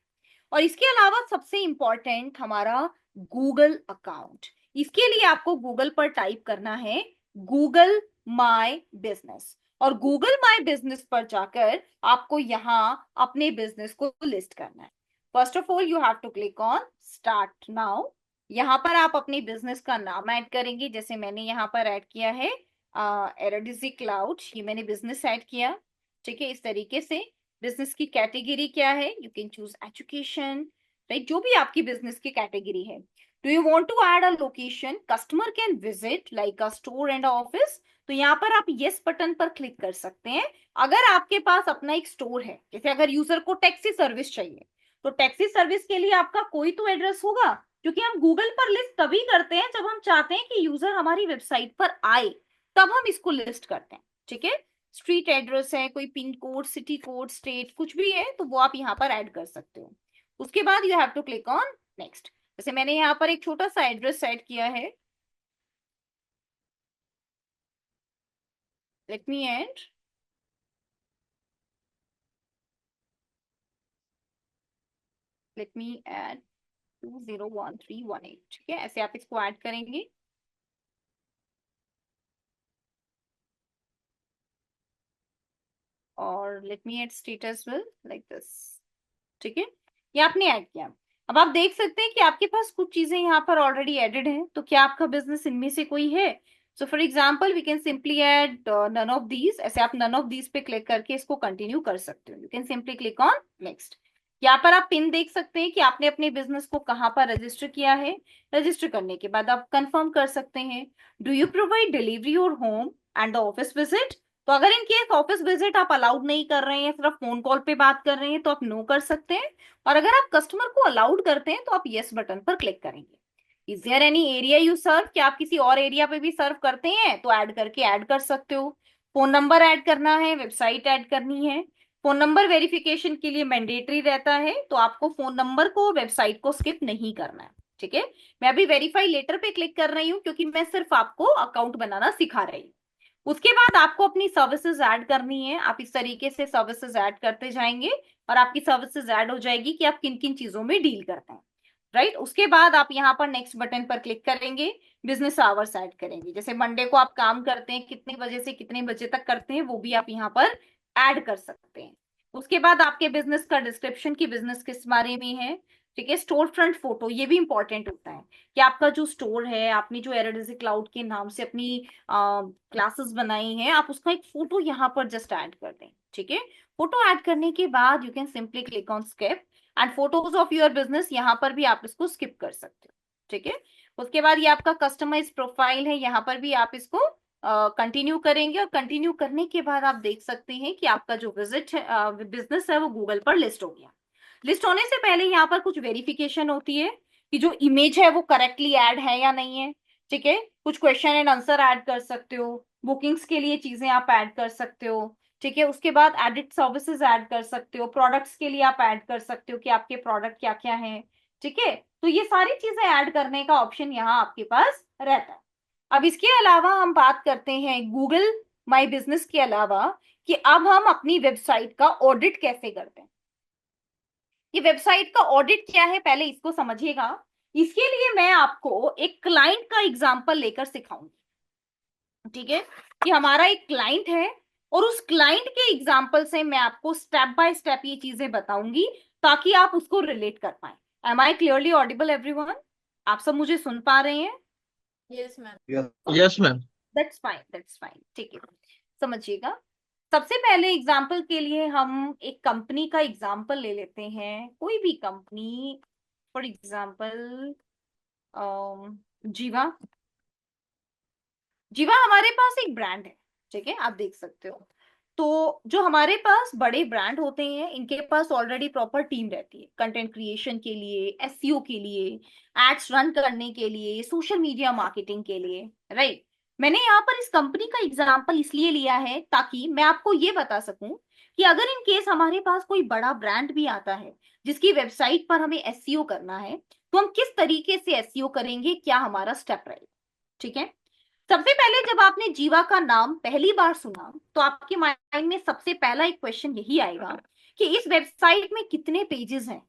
और इसके अलावा सबसे इंपॉर्टेंट हमारा गूगल अकाउंट। इसके लिए आपको गूगल पर टाइप करना है गूगल माई बिजनेस, और गूगल माई बिजनेस पर जाकर आपको यहाँ अपने बिजनेस को लिस्ट करना है। First of all you have to click on start now. यहाँ पर आप अपने बिजनेस का नाम ऐड करेंगे, जैसे मैंने यहाँ पर ऐड किया है एरोडिजी क्लाउड, ये मैंने बिजनेस ऐड किया, ठीक है। इस तरीके से बिजनेस की कैटेगरी क्या है, you can choose education, right, जो भी आपकी बिजनेस की कैटेगरी है। Do you want to add a location customer can visit like a store and office, तो यहाँ पर आप यस बटन पर क्लिक कर सकते हैं। अगर आपके पास अपना एक स्टोर है, जैसे अगर यूजर को टैक्सी सर्विस चाहिए, तो टैक्सी सर्विस के लिए आपका कोई तो एड्रेस होगा, क्योंकि हम गूगल पर लिस्ट तभी करते हैं जब हम चाहते हैं कि यूजर हमारी वेबसाइट पर आए, तब हम इसको लिस्ट करते हैं, ठीक है। स्ट्रीट एड्रेस है, कोई pin code, city code, state, कुछ भी है तो वो आप यहाँ पर ऐड कर सकते हो। उसके बाद you have to click on next. जैसे मैंने यहाँ पर एक छोटा सा एड्रेस ऐड किया है, let me add, let me add 201318, ठीक है, ऐसे आप इसको ऐड करेंगे। और let me add status will like this, ठीक है, ये आपने ऐड किया। अब आप देख सकते हैं कि आपके पास कुछ चीजें यहाँ पर ऑलरेडी एडेड हैं, तो क्या आपका बिजनेस इनमें से कोई है? So for example we can simply add none of these, ऐसे आप नन ऑफ दीज पे क्लिक करके इसको कंटिन्यू कर सकते हो। You can simply click on next. यहाँ पर आप पिन देख सकते हैं कि आपने अपने बिजनेस को कहाँ पर रजिस्टर किया है। रजिस्टर करने के बाद आप कंफर्म कर सकते हैं। डू यू प्रोवाइड डिलीवरी और home and the office visit, तो अगर इन केस ऑफिस विजिट आप अलाउड नहीं कर रहे हैं, सिर्फ फोन कॉल पे बात कर रहे हैं, तो आप नो कर सकते हैं। और अगर आप कस्टमर को अलाउड करते हैं तो आप यस बटन पर क्लिक करेंगे। Is there any area you serve, क्या आप किसी और एरिया पे भी सर्व करते हैं, तो ऐड करके ऐड कर सकते हो। फोन नंबर ऐड करना है, वेबसाइट ऐड करनी है। फोन नंबर वेरिफिकेशन के लिए मैंडेटरी रहता है, तो आपको फोन नंबर को, वेबसाइट को स्किप नहीं करना है। ठीक है, मैं अभी वेरीफाई लेटर पे क्लिक कर रही हूँ क्योंकि मैं सिर्फ आपको अकाउंट बनाना सिखा रही हूँ। उसके बाद आपको अपनी सर्विसेज ऐड करनी है। आप इस तरीके से सर्विसेज ऐड करते जाएंगे और आपकी सर्विसेज ऐड हो जाएगी कि आप किन किन चीजों में डील करते हैं। राइट, उसके बाद आप यहाँ पर नेक्स्ट बटन पर क्लिक करेंगे, बिजनेस आवर्स ऐड करेंगे। जैसे मंडे को आप काम करते हैं, कितने बजे से कितने बजे तक करते हैं, वो भी आप यहाँ पर ऐड कर सकते हैं। उसके बाद आपके बिजनेस का डिस्क्रिप्शन की बिजनेस किस बारे में है। ठीक है, स्टोर फ्रंट फोटो, ये भी इंपॉर्टेंट होता है कि आपका जो स्टोर है, आपने जो एरोडेसी क्लाउड के नाम से अपनी क्लासेस बनाई हैं, आप उसका एक फोटो यहाँ पर जस्ट ऐड कर दें। ठीक है, फोटो ऐड करने के बाद you can simply click on skip and photos of your business, यहाँ पर भी आप इसको स्किप कर सकते हो। ठीक है, उसके बाद ये आपका कस्टमाइज प्रोफाइल है, यहाँ पर भी आप इसको कंटिन्यू करेंगे और कंटिन्यू करने के बाद आप देख सकते हैं कि आपका जो विजिट है, बिजनेस है, वो गूगल पर लिस्ट हो गया। लिस्ट होने से पहले यहाँ पर कुछ वेरिफिकेशन होती है कि जो इमेज है वो करेक्टली ऐड है या नहीं है। ठीक है, कुछ क्वेश्चन एंड आंसर ऐड कर सकते हो, बुकिंग्स के लिए चीजें आप ऐड कर सकते हो। ठीक है, उसके बाद एडिट सर्विसेज ऐड कर सकते हो, प्रोडक्ट्स के लिए आप ऐड कर सकते हो कि आपके प्रोडक्ट क्या क्या हैं। ठीक है, तो ये सारी चीजें ऐड करने का ऑप्शन यहाँ आपके पास रहता है। अब इसके अलावा हम बात करते हैं गूगल माई बिजनेस के अलावा कि अब हम अपनी वेबसाइट का ऑडिट कैसे करते हैं। ये वेबसाइट का ऑडिट क्या है, पहले इसको समझिएगा। इसके लिए मैं आपको एक क्लाइंट का एग्जांपल लेकर सिखाऊंगी। ठीक है, कि हमारा एक क्लाइंट है और उस क्लाइंट के एग्जांपल से मैं आपको स्टेप बाय स्टेप ये चीजें बताऊंगी ताकि आप उसको रिलेट कर पाए। Am I clearly audible everyone? आप सब मुझे सुन पा रहे हैं? Yes ma'am. Yes ma'am. That's fine, that's fine. ठीक है, समझिएगा। सबसे पहले एग्जाम्पल के लिए हम एक कंपनी का एग्जाम्पल ले लेते हैं, कोई भी कंपनी, फॉर एग्जाम्पल जीवा। जीवा हमारे पास एक ब्रांड है। ठीक है, आप देख सकते हो। तो जो हमारे पास बड़े ब्रांड होते हैं, इनके पास ऑलरेडी प्रॉपर टीम रहती है कंटेंट क्रिएशन के लिए, एसईओ के लिए, एड्स रन करने के लिए, सोशल मीडिया मार्केटिंग के लिए। राइट, मैंने यहाँ पर इस कंपनी का एग्जाम्पल इसलिए लिया है ताकि मैं आपको ये बता सकूं कि अगर इन केस हमारे पास कोई बड़ा ब्रांड भी आता है जिसकी वेबसाइट पर हमें एसईओ करना है, तो हम किस तरीके से एसईओ करेंगे, क्या हमारा स्टेप रहेगा। ठीक है, सबसे पहले जब आपने जीवा का नाम पहली बार सुना तो आपके माइंड में सबसे पहला एक क्वेश्चन यही आएगा कि इस वेबसाइट में कितने पेजेस हैं,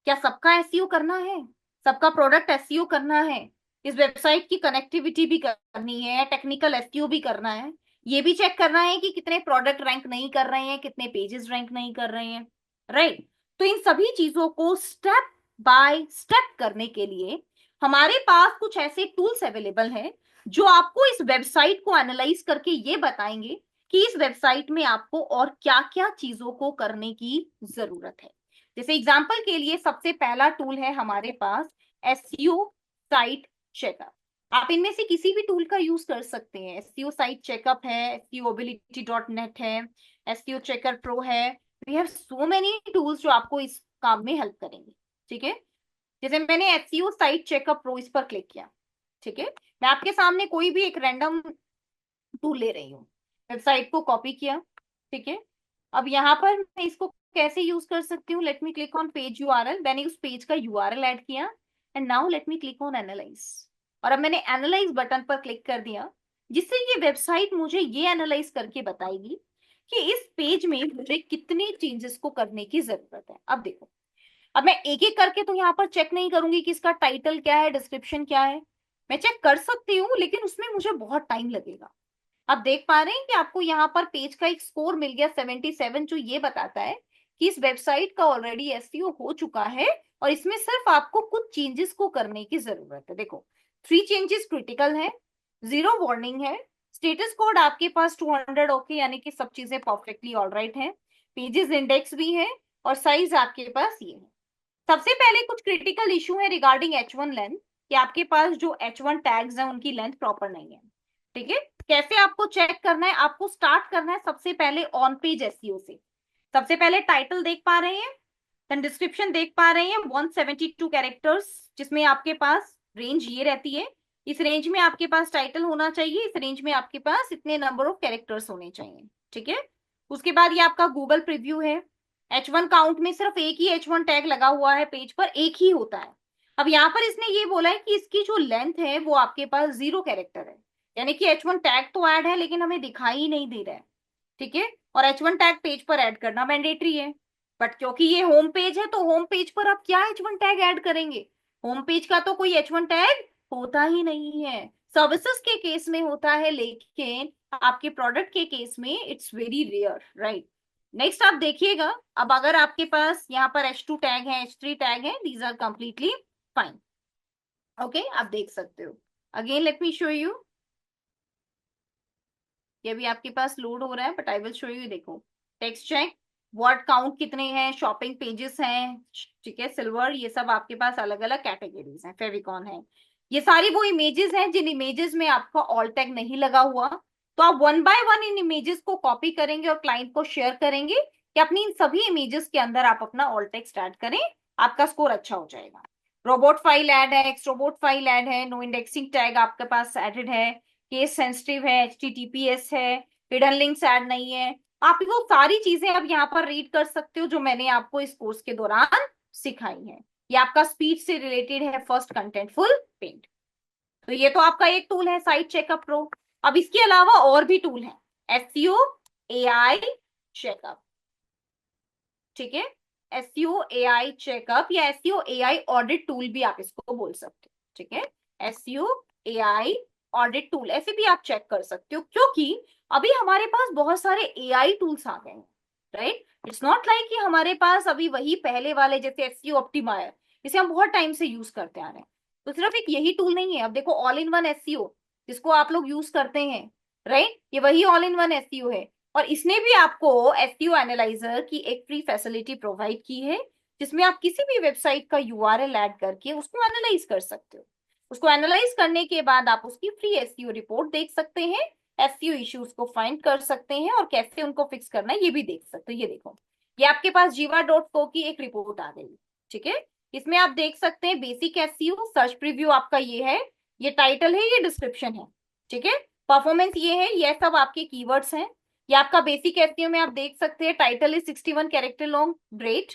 क्या सबका एसईओ करना है, सबका प्रोडक्ट एसईओ करना है, इस वेबसाइट की कनेक्टिविटी भी करनी है, टेक्निकल एसईओ भी करना है, ये भी चेक करना है कि कितने प्रोडक्ट रैंक नहीं कर रहे हैं, कितने पेजेस रैंक नहीं कर रहे हैं। राइट, तो इन सभी चीजों को स्टेप बाय स्टेप करने के लिए हमारे पास कुछ ऐसे टूल्स अवेलेबल हैं जो आपको इस वेबसाइट को एनालाइज करके ये बताएंगे कि इस वेबसाइट में आपको और क्या क्या चीजों को करने की जरूरत है। जैसे एग्जांपल के लिए सबसे पहला टूल है हमारे पास एसईओ साइट चेकअप। आप इनमें से किसी भी टूल का यूज कर सकते हैं। एसईओ साइट चेकअप है, SEOability.net है, एसईओ चेकर प्रो है। We have so many tools जो आपको इस काम में हेल्प करेंगे। ठीक है, जैसे मैंने एसईओ साइट चेकअप प्रो इस पर क्लिक किया। ठीक है, मैं आपके सामने कोई भी एक रैंडम टूल ले रही हूँ, वेबसाइट को कॉपी किया। ठीक है, अब यहाँ पर मैं इसको कैसे यूज कर सकती हूँ, let me click on page URL. मैंने उस पेज का यूआरएल ऐड किया and now let me click on analyse. और अब मैंने एनालाइज बटन पर क्लिक कर दिया, जिससे ये वेबसाइट मुझे ये एनालाइज करके बताएगी कि इस पेज में मुझे कितने चेंजेस को करने की जरूरत है। अब देखो, अब मैं एक एक करके तो यहाँ पर चेक नहीं करूंगी कि इसका टाइटल क्या है, डिस्क्रिप्शन क्या है। मैं चेक कर सकती हूँ लेकिन उसमें मुझे बहुत टाइम लगेगा। आप देख पा रहे हैं कि आपको यहाँ पर पेज का एक स्कोर मिल गया 77, जो ये बताता है कि इस वेबसाइट का ऑलरेडी एसईओ हो चुका है और इसमें सिर्फ आपको कुछ चेंजेस को करने की जरूरत है। देखो, 3 चेंजेस क्रिटिकल है, 0 वार्निंग है, स्टेटस कोड आपके पास 200 ओके, यानी कि सब चीजें परफेक्टली ऑलराइट है, पेजेस इंडेक्स भी है और साइज आपके पास ये है। सबसे पहले कुछ क्रिटिकल इशू है रिगार्डिंग H1 लेंथ, कि आपके पास जो H1 टैग्स हैं उनकी लेंथ प्रॉपर नहीं है। ठीक है, कैसे आपको चेक करना है, आपको स्टार्ट करना है सबसे पहले ऑन पेज एसईओ से। सबसे पहले टाइटल देख पा रहे हैं, देन डिस्क्रिप्शन देख पा रहे हैं 172 कैरेक्टर्स, जिसमें आपके पास रेंज ये रहती है इस रेंज में आपके पास टाइटल होना चाहिए, इस रेंज में आपके पास इतने नंबर ऑफ कैरेक्टर्स होने चाहिए, ठीक है। उसके बाद ये आपका गूगल प्रीव्यू है। H1 काउंट में सिर्फ एक ही H1 टैग लगा हुआ है, पेज पर एक ही होता है। अब यहाँ पर इसने ये बोला है कि इसकी जो लेंथ है वो आपके पास 0 कैरेक्टर है, यानी कि H1 टैग तो ऐड है लेकिन हमें दिखाई ही नहीं दे रहा है, ठीक है। और H1 टैग पेज पर ऐड करना मैंडेटरी है, बट क्योंकि ये होम पेज है तो होम पेज पर आप क्या H1 टैग ऐड करेंगे? होम पेज का तो कोई H1 टैग होता ही नहीं है, सर्विसेज के केस में होता है, लेकिन आपके प्रोडक्ट के केस में it's very rare, right. Next आप देखिएगा, अब अगर आपके पास यहाँ पर H2 टैग है, H3 टैग है, these are completely fine, okay, आप देख सकते हो। Again let me show you, ये भी आपके पास लोड हो रहा है, but I will show you. देखो, टेक्स्ट चेक, वर्ड काउंट कितने हैं, शॉपिंग पेजेस हैं, ठीक है, सिल्वर, ये सब आपके पास अलग अलग कैटेगरीज हैं, फेविकॉन है, ये सारी वो इमेजेस हैं जिन इमेजेस में आपका ऑल टैग नहीं लगा हुआ। तो आप one by one in images को कॉपी करेंगे और क्लाइंट को शेयर करेंगे कि अपनी इन सभी इमेजेस के अंदर आप अपना ऑल टैग स्टार्ट करें, आपका स्कोर अच्छा हो जाएगा। रोबोट फाइल ऐड है, एक्स रोबोट फाइल ऐड है, नो इंडेक्सिंग टैग आपके पास एडेड है, केस सेंसिटिव है, HTTPS है, हिडन लिंक्स ऐड नहीं है। आप वो सारी चीजें अब यहाँ पर रीड कर सकते हो जो मैंने आपको इस कोर्स के दौरान सिखाई है। ये आपका स्पीच से रिलेटेड है, फर्स्ट कंटेंटफुल पेंट। तो ये तो आपका एक टूल है, साइट चेकअप प्रो। अब इसके अलावा और भी टूल है, SEO AI चेकअप, ठीक है, SEO AI चेकअप या SEO AI ऑडिट टूल भी आप इसको बोल सकते हो, ठीक है, SEO AI ऑडिट टूल, ऐसे भी आप चेक कर सकते हो, क्योंकि अभी हमारे पास बहुत सारे AI टूल्स आ गए हैं, राइट। इट्स नॉट लाइक कि हमारे पास अभी वही पहले वाले जैसे SEO ऑप्टिमायर, जिसे हम बहुत टाइम से यूज करते आ रहे हैं, तो सिर्फ एक यही टूल नहीं है। अब देखो, ऑल इन वन SEO जिसको आप लोग यूज करते हैं, राइट, ये वही ऑल इन वन SEO है। और इसने भी आपको SEO एनालाइजर की एक फ्री फैसिलिटी प्रोवाइड की है, जिसमें आप किसी भी वेबसाइट का URL ऐड करके उसको एनालाइज कर सकते हो। उसको एनालाइज करने के बाद आप उसकी फ्री SEO रिपोर्ट देख सकते हैं, SEO इश्यूज को फाइंड कर सकते हैं और कैसे उनको फिक्स करना है ये भी देख सकते हो। ये देखो, ये आपके पास jiva.co की एक रिपोर्ट आ गई, ठीक है। इसमें आप देख सकते हैं बेसिक SEO, सर्च प्रीव्यू आपका ये है, ये टाइटल है, ये डिस्क्रिप्शन है, ठीक है, परफॉर्मेंस ये है, ये सब आपके कीवर्ड्स हैं। ये आपका बेसिक SEO में आप देख सकते हैं, title is 61 character long, great.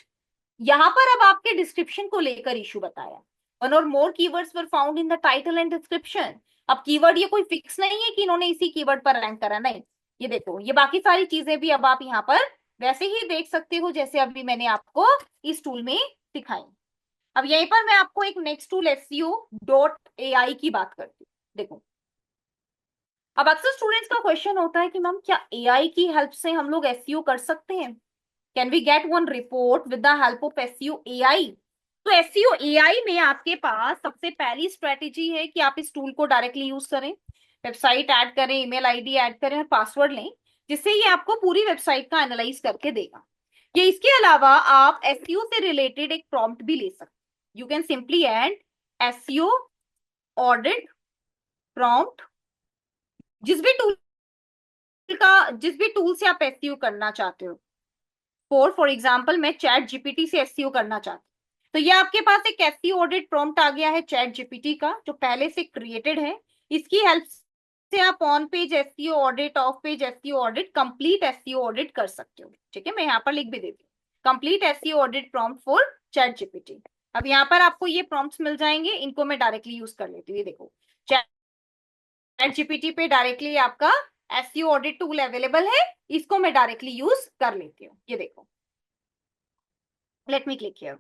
यहाँ पर अब आपके डिस्क्रिप्शन को लेकर इशू बताया, one or more keywords were found in the title and description. अब कीवर्ड ये कोई फिक्स नहीं है कि इन्होंने इसी कीवर्ड पर रैंक करा, नहीं। ये देखो, ये बाकी सारी चीजें भी अब आप यहाँ पर वैसे ही देख सकते हो जैसे अभी मैंने आपको इस टूल में दिखाई। अब यहीं पर मैं आपको एक नेक्स्ट टूल SEO.ai की बात करती हूँ। देखो, अब अक्सर स्टूडेंट्स का क्वेश्चन होता है कि मैम क्या AI की हेल्प से हम लोग SEO कर सकते हैं? Can we get one report with the help of SEO AI? तो SEO AI में आपके पास सबसे पहली स्ट्रेटेजी है कि आप इस टूल को डायरेक्टली यूज करें, वेबसाइट ऐड करें, ईमेल ID ऐड करें और पासवर्ड लें, जिससे ये आपको पूरी वेबसाइट का एनालाइज करके देगा। ये इसके अलावा आप SEO से रिलेटेड एक प्रॉम्प्ट भी ले सकते हैं। You can simply add SEO audit prompt, जिस भी टूल से आप SEO करना चाहते हो। फॉर एग्जाम्पल मैं चैट जीपीटी से SEO करना चाहती हूँ, तो ये आपके पास एक SEO ऑडिट प्रॉम्प्ट आ गया है चैट जीपीटी का, जो पहले से क्रिएटेड है। इसकी हेल्प से आप on page SEO audit, off page SEO audit, complete SEO audit कर सकते हो, ठीक है। मैं यहाँ पर लिख भी देती हूँ, complete SEO audit prompt for chat GPT. अब यहाँ पर आपको ये प्रॉम्प्ट्स मिल जाएंगे, इनको मैं डायरेक्टली यूज कर लेती हूँ। ये देखो, चैट जीपीटी पे डायरेक्टली आपका SEO ऑडिट टूल अवेलेबल है, इसको मैं डायरेक्टली यूज कर लेती हूँ। ये देखो, लेट मी क्लिक हियर,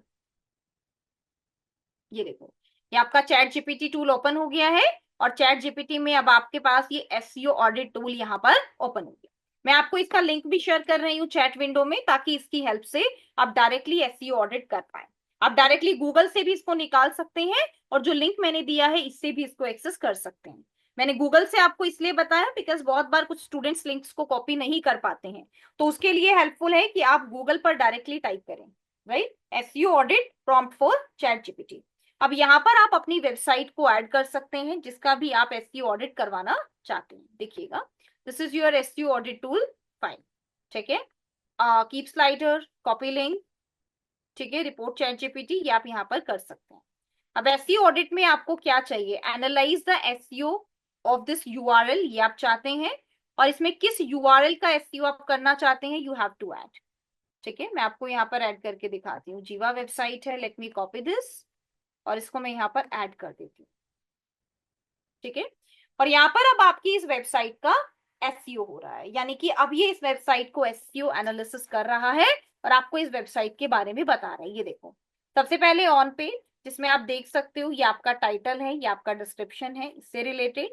ये देखो, ये आपका चैट जीपीटी टूल ओपन हो गया है और चैट जीपीटी में अब आपके पास ये SEO ऑडिट टूल यहाँ पर ओपन हो गया। मैं आपको इसका लिंक भी शेयर कर रही हूँ चैट विंडो में, ताकि इसकी हेल्प से आप डायरेक्टली SEO ऑडिट कर पाए। आप डायरेक्टली गूगल से भी इसको निकाल सकते हैं और जो लिंक मैंने दिया है इससे भी इसको एक्सेस कर सकते हैं। मैंने गूगल से आपको इसलिए बताया बिकॉज बहुत बार कुछ स्टूडेंट्स लिंक्स को कॉपी नहीं कर पाते हैं, तो उसके लिए हेल्पफुल है कि आप गूगल पर डायरेक्टली टाइप करें, right, SEO audit prompt for chat GPT. अब यहाँ पर आप अपनी वेबसाइट को ऐड कर सकते हैं जिसका भी आप SEO ऑडिट करवाना चाहते हैं। देखिएगा, this is your SEO audit tool file, ठीक है, कीप स्लाइडर, कॉपी लिंक, ठीक है, रिपोर्ट चैट जीपीटी, ये आप यहाँ पर कर सकते हैं। अब एसईओ ऑडिट में आपको क्या चाहिए, analyse the SEO of this URL, ये आप चाहते हैं, और इसमें किस यूआरएल का एसईओ आप करना चाहते हैं, यू हैव टू ऐड। ठीक है, मैं आपको यहाँ पर ऐड करके दिखाती हूँ। जीवा वेबसाइट है, लेट मी कॉपी दिस, और इसको मैं यहाँ पर ऐड कर देती हूँ। ठीक है, और यहाँ पर अब आपकी इस वेबसाइट का एसईओ हो रहा है, यानी कि अब ये इस वेबसाइट को एसईओ एनालिसिस कर रहा है और आपको इस वेबसाइट के बारे में बता रहा है। ये देखो, सबसे पहले ऑन पेज, जिसमें आप देख सकते हो ये आपका टाइटल है, ये आपका डिस्क्रिप्शन है, इससे रिलेटेड,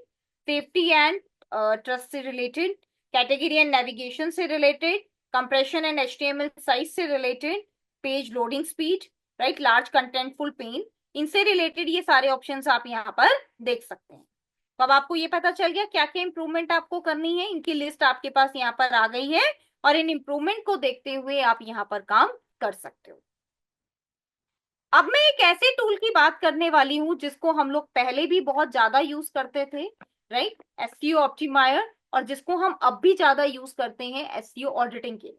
सेफ्टी एंड ट्रस्ट से रिलेटेड, कैटेगरी एंड नेविगेशन से related, compression and HTML size से related, page loading speed, right, large contentful paint, इनसे रिलेटेड ये सारे ऑप्शंस आप यहाँ पर देख सकते हैं। तो अब आपको ये पता चल गया क्या क्या इंप्रूवमेंट आपको करनी है, इनकी लिस्ट आपके पास यहाँ पर आ गई है, और इन इंप्रूवमेंट को देखते हुए आप यहाँ पर काम कर सकते हो। अब मैं एक ऐसे टूल की बात करने वाली हूं जिसको हम लोग पहले भी बहुत ज्यादा यूज करते थे, राइट, एसईओ ऑप्टिमायर, और जिसको हम अब भी ज्यादा यूज करते हैं एसईओ ऑडिटिंग के लिए।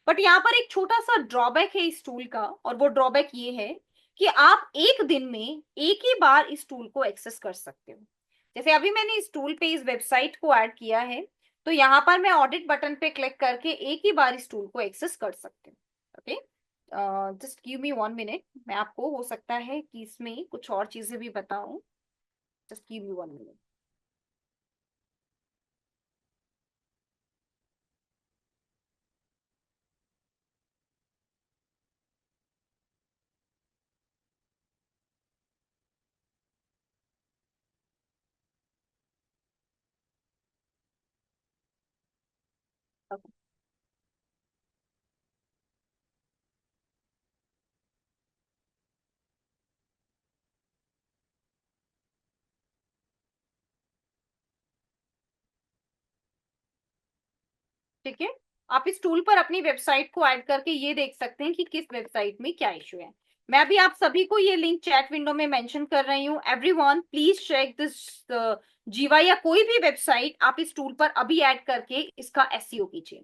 बट यहाँ पर एक छोटा सा ड्रॉबैक है इस टूल का, और वो ड्रॉबैक ये है कि आप एक दिन में एक ही बार इस टूल को एक्सेस कर सकते हो। जैसे अभी मैंने इस टूल पे इस वेबसाइट को ऐड किया है, तो यहाँ पर मैं ऑडिट बटन पे क्लिक करके एक ही बार इस टूल को एक्सेस कर सकती हूँ। Okay, just give me 1 minute, मैं आपको हो सकता है कि इसमें कुछ और चीजें भी बताऊं, जस्ट गिव मी 1 मिनट। ठीक है, आप इस टूल पर अपनी वेबसाइट को ऐड करके ये देख सकते हैं कि किस वेबसाइट में क्या इश्यू है। मैं अभी आप सभी को ये लिंक चैट विंडो में मेंशन कर रही हूँ। एवरीवन प्लीज चेक दिस जीवा या कोई भी वेबसाइट आप इस टूल पर अभी ऐड करके इसका एसईओ कीजिए।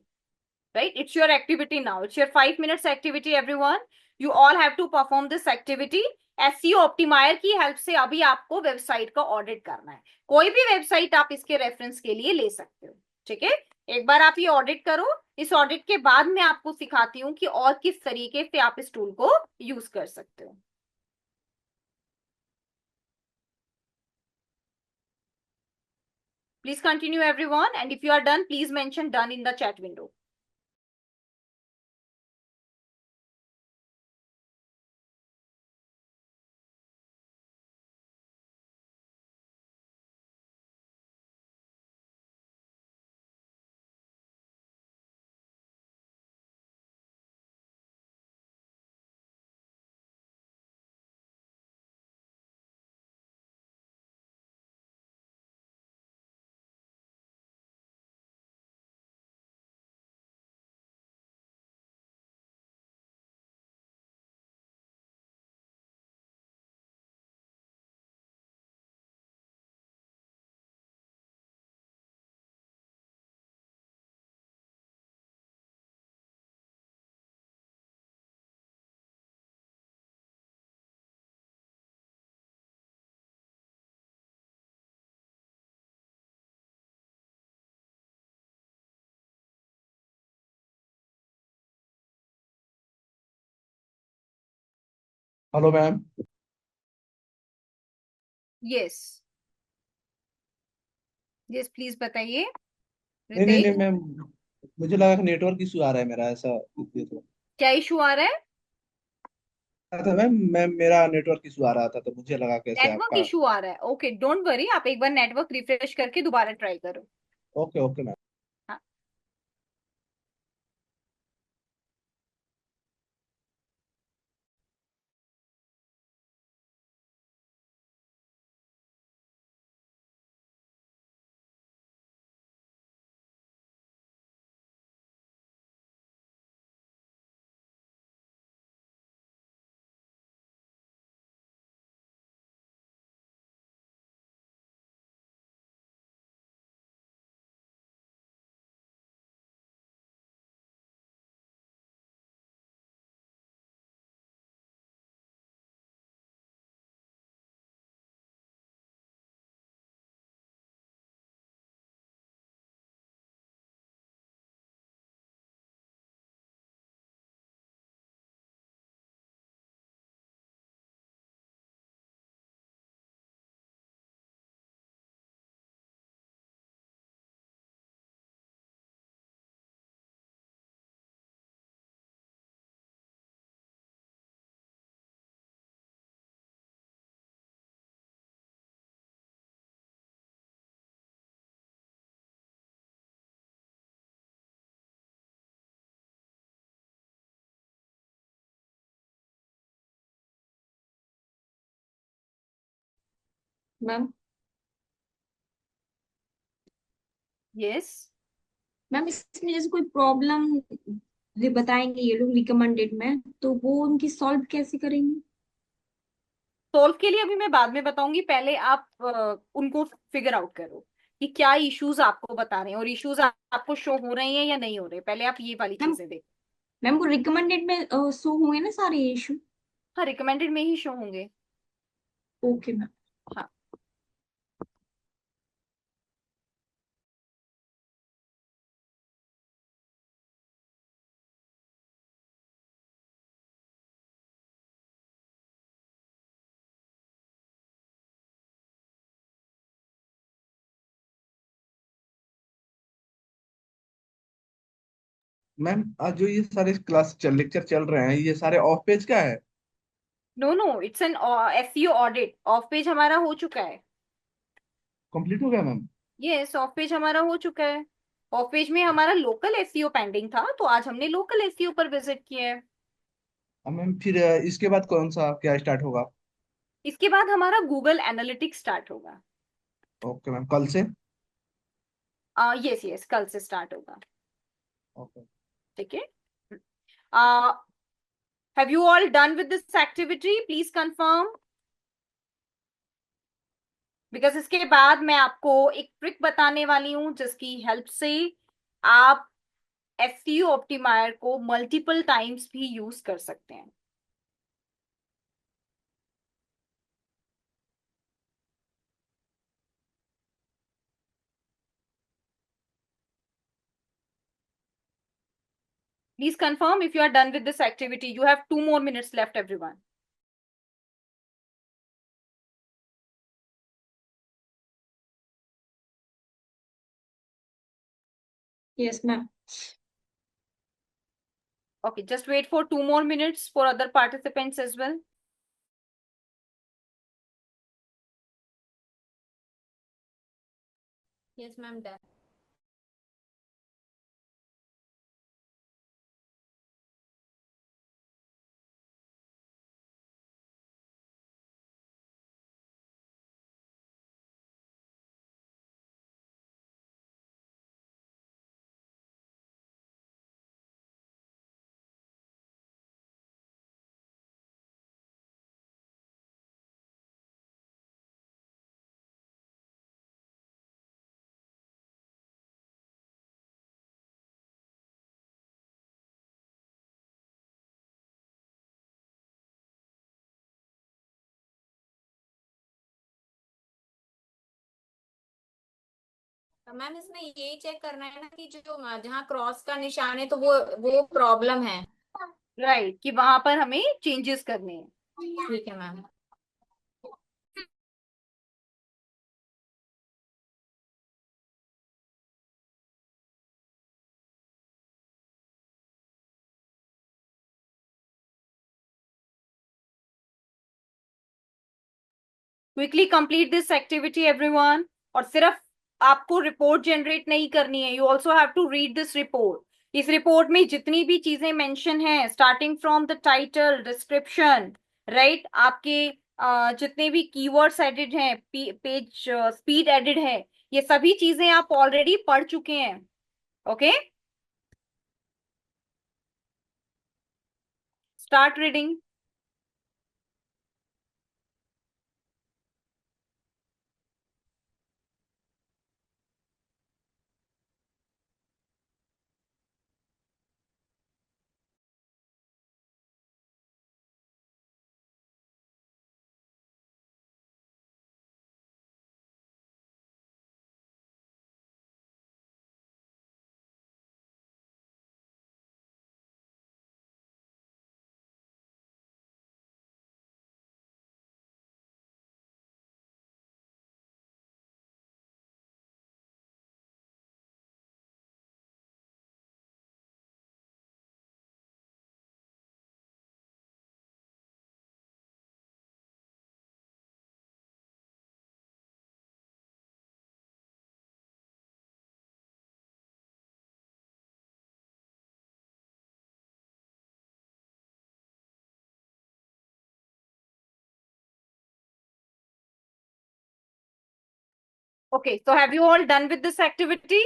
Right, it's your activity now, it's your 5 minutes activity. Everyone, you all have to perform this activity. SEO optimizer की हेल्प से अभी आपको वेबसाइट का ऑडिट करना है। कोई भी वेबसाइट आप इसके रेफरेंस के लिए ले सकते हो। ठीक है, एक बार आप ये ऑडिट करो, इस ऑडिट के बाद मैं आपको सिखाती हूँ कि और किस तरीके से आप इस टूल को यूज कर सकते हो। Please continue everyone, and if you are done please mention done in the chat window. Hello ma'am. Yes, yes please बताइए नहीं नहीं रितेश, नहीं मैम, मुझे लगा कि नेटवर्क इशू आ रहा है मेरा, ऐसा इसलिए तो। क्या इशू आ रहा है? था मैम मेरा नेटवर्क इशू आ रहा था तो मुझे लगा कैसे नेटवर्क आपका। इशू आ रहा है, ओके डोंट वरी, आप एक बार नेटवर्क रिफ्रेश करके दोबारा ट्राई करो। Okay okay ma'am. हाँ। Ma'am yes. मैम इसमें जैसे कोई प्रॉब्लम बताएंगे ये लोग रिकमेंडेड में, तो वो उनकी सॉल्व कैसे करेंगे? सोल्व के लिए अभी मैं बाद में बताऊंगी, पहले आप उनको फिगर आउट करो कि क्या इश्यूज आपको बता रहे हैं, और इश्यूज आपको शो हो रहे हैं या नहीं हो रहे, पहले आप ये वाली मैम चीजें देखो। मैम वो रिकमेंडेड में शो हुए ना सारे इशू? हाँ, रिकमेंडेड में ही शो होंगे। Okay ma'am. हाँ। मैम आज जो ये सारे क्लास लेक्चर चल रहे हैं, ये सारे ऑफ पेज का है? No no, it's an SEO audit. Off page हमारा हो चुका है। कंप्लीट हो गया मैम? यस, ऑफ पेज हमारा हो चुका है। ऑफ पेज में हमारा लोकल एसईओ पेंडिंग था, तो आज हमने लोकल एसईओ पर विजिट किया है। अब मैम फिर इसके बाद कौन सा क्या स्टार्ट होगा? इसके बाद हमारा गूगल एनालिटिक्स स्टार्ट होगा। ओके मैम, कल से? यस यस, कल से स्टार्ट होगा। ओके। ठीक है। Have you all done with this activity? Please confirm. Because इसके बाद मैं आपको एक ट्रिक बताने वाली हूं जिसकी हेल्प से आप एसईओ ऑप्टिमायर को मल्टीपल टाइम्स भी यूज कर सकते हैं। Please confirm if you are done with this activity. You have 2 more minutes left, everyone. Yes ma'am. Okay, just wait for 2 more minutes for other participants as well. Yes ma'am done. तो ma'am इसमें यही check करना है ना कि जो जहाँ cross का निशान है तो वो प्रॉब्लम है। Right, कि वहां पर हमें changes करने हैं। ठीक है मैम। Quickly complete this activity everyone. और सिर्फ आपको रिपोर्ट जनरेट नहीं करनी है, you also have to read this report. इस रिपोर्ट में जितनी भी चीजें मेंशन है, starting from the title, description, right, आपके जितने भी कीवर्ड्स एडिड हैं, पेज स्पीड एडिड है, ये सभी चीजें आप ऑलरेडी पढ़ चुके हैं। Okay, start reading. Okay, so have you all done with this activity?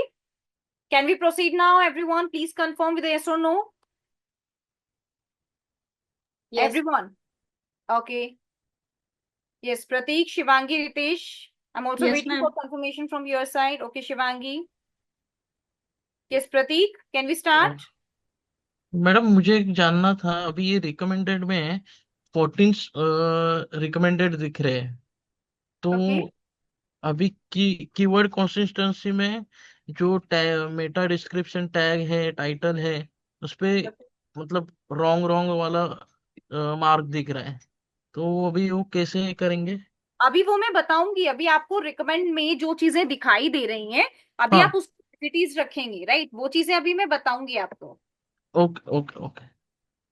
Can we proceed now, everyone? Please confirm with a yes or no. Yes. Everyone. Okay. Yes, Prateek, Shivangi, Ritesh. I'm also Yes, waiting for ma'am. confirmation from your side. Okay, Shivangi. Yes, Prateek, can we start? Madam मुझे एक जानना था, अभी ये recommended में 14 recommended दिख रहे हैं, तो Okay. अभी कीवर्ड कंसिस्टेंसी में जो टैग, मेटा डिस्क्रिप्शन टैग है, टाइटल है, उस पे मतलब रॉन्ग रॉन्ग वाला मार्क दिख रहा है, तो अभी वो कैसे करेंगे? अभी वो मैं बताऊंगी। अभी आपको रिकमेंड में जो चीजें दिखाई दे रही हैं, अभी आप हाँ। उसकी एक्टिविटीज रखेंगे, राइट? वो चीजें अभी मैं बताऊंगी आपको। Okay okay okay.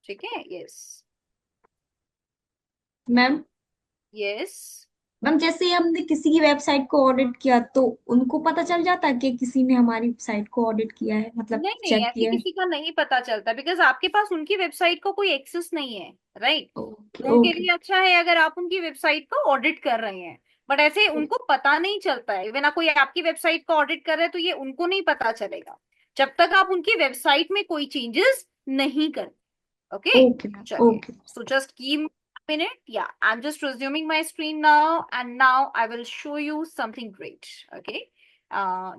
ठीक है। यस। Ma'am yes. मैम जैसे हमने किसी की वेबसाइट को ऑडिट किया तो उनको पता चल जाता है कि किसी ने हमारी साइट को ऑडिट किया है, मतलब नहीं नहीं, चेक ऐसे किया है। किसी का नहीं पता चलता, बिकॉज आपके पास उनकी वेबसाइट का कोई एक्सेस नहीं है, राइट? ओके उनके ओके लिए अच्छा है अगर आप उनकी वेबसाइट को ऑडिट कर रहे हैं, बट ऐसे उनको पता नहीं चलता है। इवन कोई आपकी वेबसाइट को ऑडिट कर रहा है तो ये उनको नहीं पता चलेगा जब तक आप उनकी वेबसाइट में कोई चेंजेस नहीं करते। ओके, ओके मैम चलिए। Okay. So just give me a minute. Yeah, I'm just resuming my screen now, and now I will show you something great. Okay,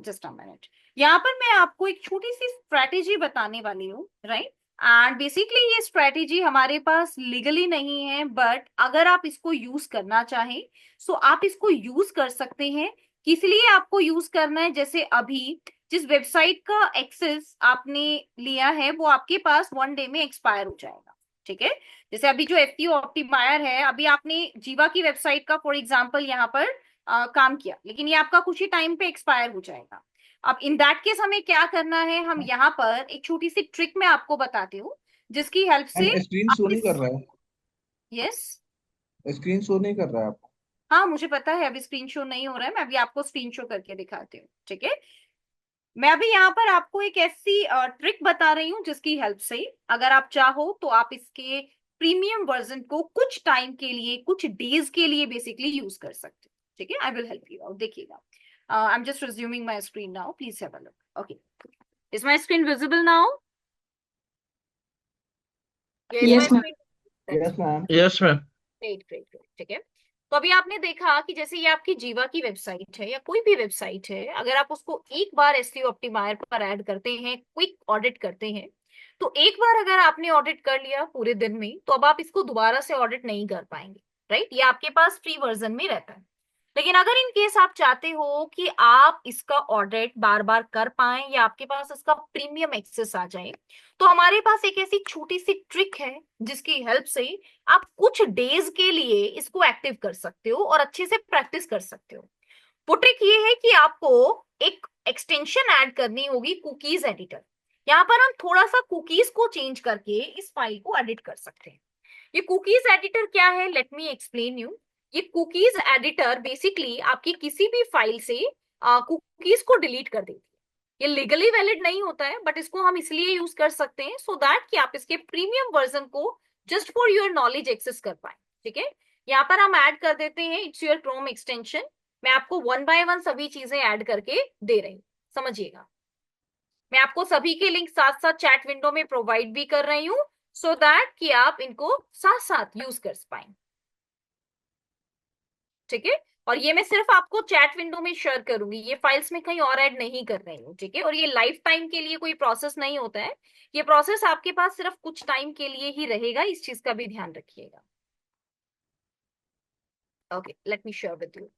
just a minute. यहाँ पर मैं आपको एक छोटी सी स्ट्रेटेजी बताने वाली हूँ, राइट? एंड बेसिकली ये स्ट्रेटेजी हमारे पास लीगली नहीं है, बट अगर आप इसको यूज करना चाहें सो आप इसको यूज कर सकते हैं। किस लिए आपको यूज करना है? जैसे अभी जिस वेबसाइट का एक्सेस आपने लिया है वो आपके पास 1 डे में एक्सपायर हो जाएगा। ठीक है। जैसे अभी जो एसईओ ऑप्टिमायर है, अभी आपने जीवा की वेबसाइट का फॉर एग्जांपल यहाँ पर काम किया, लेकिन ये आपका कुछ ही टाइम पे एक्सपायर हो जाएगा। अब इन दैट केस हमें क्या करना है, हम यहाँ पर एक छोटी सी ट्रिक मैं आपको बताती हूँ जिसकी हेल्प से मैम स्क्रीन शो आप नहीं कर इस। रहा है, यस। स्क्रीन शो नहीं कर रहा है आपको। हाँ, मुझे पता है अभी स्क्रीन शो नहीं हो रहा है, मैं अभी आपको स्क्रीन शो करके दिखाती हूँ। ठीक है। मैं अभी यहाँ पर आपको एक ऐसी ट्रिक बता रही हूँ जिसकी हेल्प से अगर आप चाहो तो आप इसके प्रीमियम वर्जन को कुछ टाइम के लिए, कुछ डेज के लिए बेसिकली यूज कर सकते हो। ठीक है, I will help you out. देखिएगा, I am just resuming my screen now, please have a look. Okay, is my screen visible now? Is my yes ma'am. Screen? Yes ma'am. Yes ma'am. Great great great. ठीक है। तो अभी आपने देखा कि जैसे ये आपकी जीवा की वेबसाइट है या कोई भी वेबसाइट है, अगर आप उसको एक बार एसईओ ऑप्टिमायर पर ऐड करते हैं, क्विक ऑडिट करते हैं, तो एक बार अगर आपने ऑडिट कर लिया पूरे दिन में तो अब आप इसको दोबारा से ऑडिट नहीं कर पाएंगे, राइट? ये आपके पास फ्री वर्जन में रहता है। लेकिन अगर इन केस आप चाहते हो कि आप इसका ऑडिट बार बार कर पाएं या आपके पास इसका प्रीमियम एक्सेस आ जाए, तो हमारे पास एक ऐसी छोटी सी ट्रिक है जिसकी हेल्प से आप कुछ डेज के लिए इसको एक्टिव कर सकते हो और अच्छे से प्रैक्टिस कर सकते हो। वो ट्रिक ये है कि आपको एक एक्सटेंशन ऐड करनी होगी, कुकीज एडिटर। यहाँ पर हम थोड़ा सा कुकीज को चेंज करके इस फाइल को एडिट कर सकते हैं। ये कुकीज एडिटर क्या है, लेट मी एक्सप्लेन यू। ये कुकीज एडिटर बेसिकली आपकी किसी भी फाइल से कुकीज को डिलीट कर देती है। ये लीगली वैलिड नहीं होता है, बट इसको हम इसलिए यूज कर सकते हैं सो दैट कि आप इसके प्रीमियम वर्जन को just for your knowledge access कर पाए। ठीक है। यहाँ पर हम ऐड कर देते हैं इट्स योर क्रोम एक्सटेंशन। मैं आपको वन बाय वन सभी चीजें ऐड करके दे रही हूँ, समझिएगा। मैं आपको सभी के लिंक साथ साथ चैट विंडो में प्रोवाइड भी कर रही हूँ सो दैट कि आप इनको साथ साथ यूज कर पाए। ठीक है। और ये मैं सिर्फ आपको चैट विंडो में शेयर करूंगी, ये फाइल्स में कहीं और ऐड नहीं कर रही हूँ। ठीक है। और ये लाइफ टाइम के लिए कोई प्रोसेस नहीं होता है, ये प्रोसेस आपके पास सिर्फ कुछ टाइम के लिए ही रहेगा, इस चीज का भी ध्यान रखिएगा। Okay, let me share with you.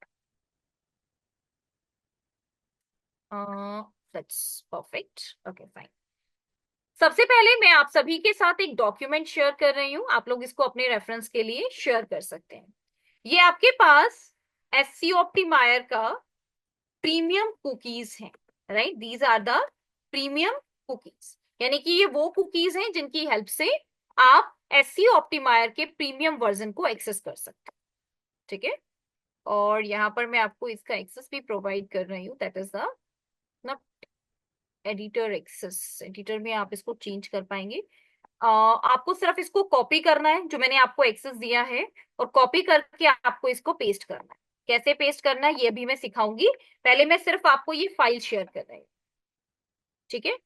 That's perfect. Okay fine. सबसे पहले मैं आप सभी के साथ एक डॉक्यूमेंट शेयर कर रही हूँ, आप लोग इसको अपने रेफरेंस के लिए शेयर कर सकते हैं। ये आपके पास एसईओ ऑप्टिमायर का प्रीमियम कुकीज हैं, right? These are the premium cookies, यानी कि ये वो कुकीज हैं जिनकी हेल्प से आप एसईओ ऑप्टिमायर के प्रीमियम वर्जन को एक्सेस कर सकते हैं। ठीक है। और यहाँ पर मैं आपको इसका एक्सेस भी प्रोवाइड कर रही हूँ, that is the editor access. Editor में आप इसको चेंज कर पाएंगे। आपको सिर्फ इसको कॉपी करना है जो मैंने आपको एक्सेस दिया है, और कॉपी करके आपको इसको पेस्ट करना है। कैसे पेस्ट करना है ये अभी मैं सिखाऊंगी। पहले मैं सिर्फ आपको ये फाइल शेयर कर रही हूँ, ठीक है।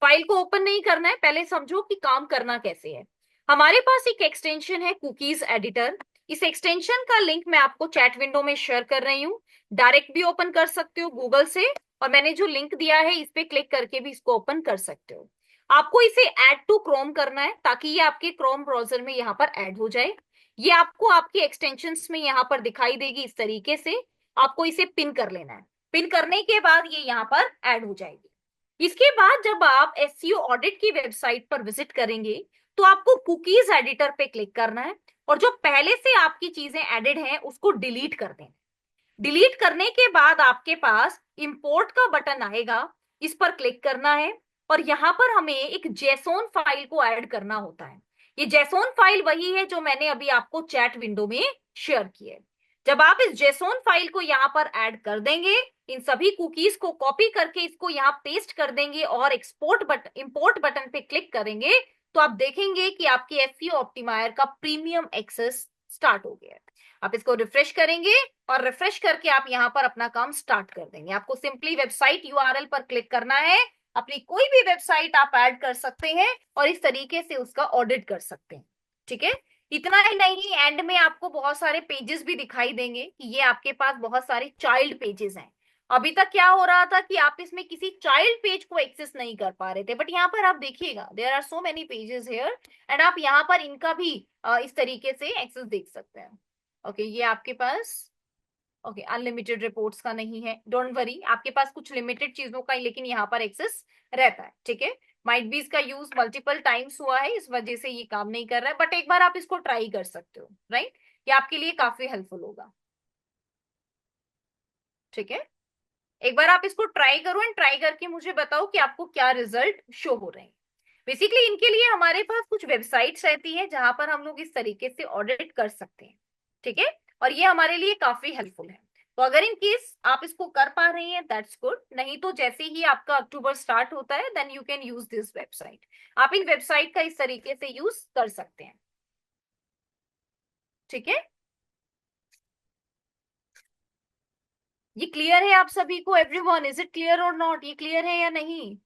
फाइल को ओपन नहीं करना है, पहले समझो कि काम करना कैसे है। हमारे पास एक एक्सटेंशन है कुकीज एडिटर। इस एक्सटेंशन का लिंक मैं आपको चैट विंडो में शेयर कर रही हूँ। डायरेक्ट भी ओपन कर सकते हो गूगल से, और मैंने जो लिंक दिया है इस पे क्लिक करके भी इसको ओपन कर सकते हो। आपको इसे ऐड टू क्रोम करना है ताकि ये आपके क्रोम ब्राउजर में यहाँ पर ऐड हो जाए। ये आपको आपके एक्सटेंशंस में यहाँ पर दिखाई देगी इस तरीके से। आपको इसे पिन कर लेना है। पिन करने के बाद ये यहाँ पर ऐड हो जाएगी। इसके बाद जब आप एसईओ ऑडिट की वेबसाइट पर विजिट करेंगे तो आपको कुकीज एडिटर पे क्लिक करना है, और जो पहले से आपकी चीजें एडिड हैं उसको डिलीट कर देना। डिलीट करने के बाद आपके पास इंपोर्ट का बटन आएगा, इस पर क्लिक करना है, और यहां पर हमें एक जेसोन फाइल को ऐड करना होता है। ये जेसोन फाइल वही है जो मैंने अभी आपको चैट विंडो में शेयर की है। जब आप इस जेसोन फाइल को यहाँ पर ऐड कर देंगे, इन सभी कुकीज को कॉपी करके इसको यहाँ पेस्ट कर देंगे और इंपोर्ट बटन पे क्लिक करेंगे, तो आप देखेंगे कि आपके एसईओ ऑप्टिमायर का प्रीमियम एक्सेस स्टार्ट हो गया है। आप इसको रिफ्रेश करेंगे, और रिफ्रेश करके आप यहाँ पर अपना काम स्टार्ट कर देंगे। आपको सिंपली वेबसाइट यूआरएल पर क्लिक करना है, अपनी कोई भी वेबसाइट आप ऐड कर सकते हैं और इस तरीके से उसका ऑडिट कर सकते हैं, ठीक है। इतना ही नहीं, एंड में आपको बहुत सारे पेजेस भी दिखाई देंगे कि ये आपके पास बहुत सारे चाइल्ड पेजेस हैं। अभी तक क्या हो रहा था कि आप इसमें किसी चाइल्ड पेज को एक्सेस नहीं कर पा रहे थे, बट यहाँ पर आप देखिएगा there are so many pages here, and आप यहाँ पर इनका भी इस तरीके से एक्सेस देख सकते हैं। ओके, ये आपके पास ओके अनलिमिटेड रिपोर्ट्स का नहीं है, डोंट वरी, आपके पास कुछ लिमिटेड चीजों का ही लेकिन यहाँ पर एक्सेस रहता है, ठीक है। माइट बी इसका यूज मल्टीपल टाइम्स हुआ है, इस वजह से ये काम नहीं कर रहा है, बट एक बार आप इसको ट्राई कर सकते हो, राइट। ये आपके लिए काफी हेल्पफुल होगा, ठीक है। एक बार आप इसको ट्राई करो, एंड ट्राई करके मुझे बताओ कि आपको क्या रिजल्ट शो हो रहे हैं। बेसिकली इनके लिए हमारे पास कुछ वेबसाइट्स रहती है जहां पर हम लोग इस तरीके से ऑडिट कर सकते हैं, ठीक है, और ये हमारे लिए काफी हेल्पफुल है। तो अगर इन केस आप इसको कर पा रही हैं दैट्स गुड, नहीं तो जैसे ही आपका अक्टूबर स्टार्ट होता है then you can use this website. आप इन वेबसाइट का इस तरीके से यूज कर सकते हैं, ठीक है। ये क्लियर है आप सभी को? एवरीवन, इज इट क्लियर और नॉट? ये क्लियर है या नहीं?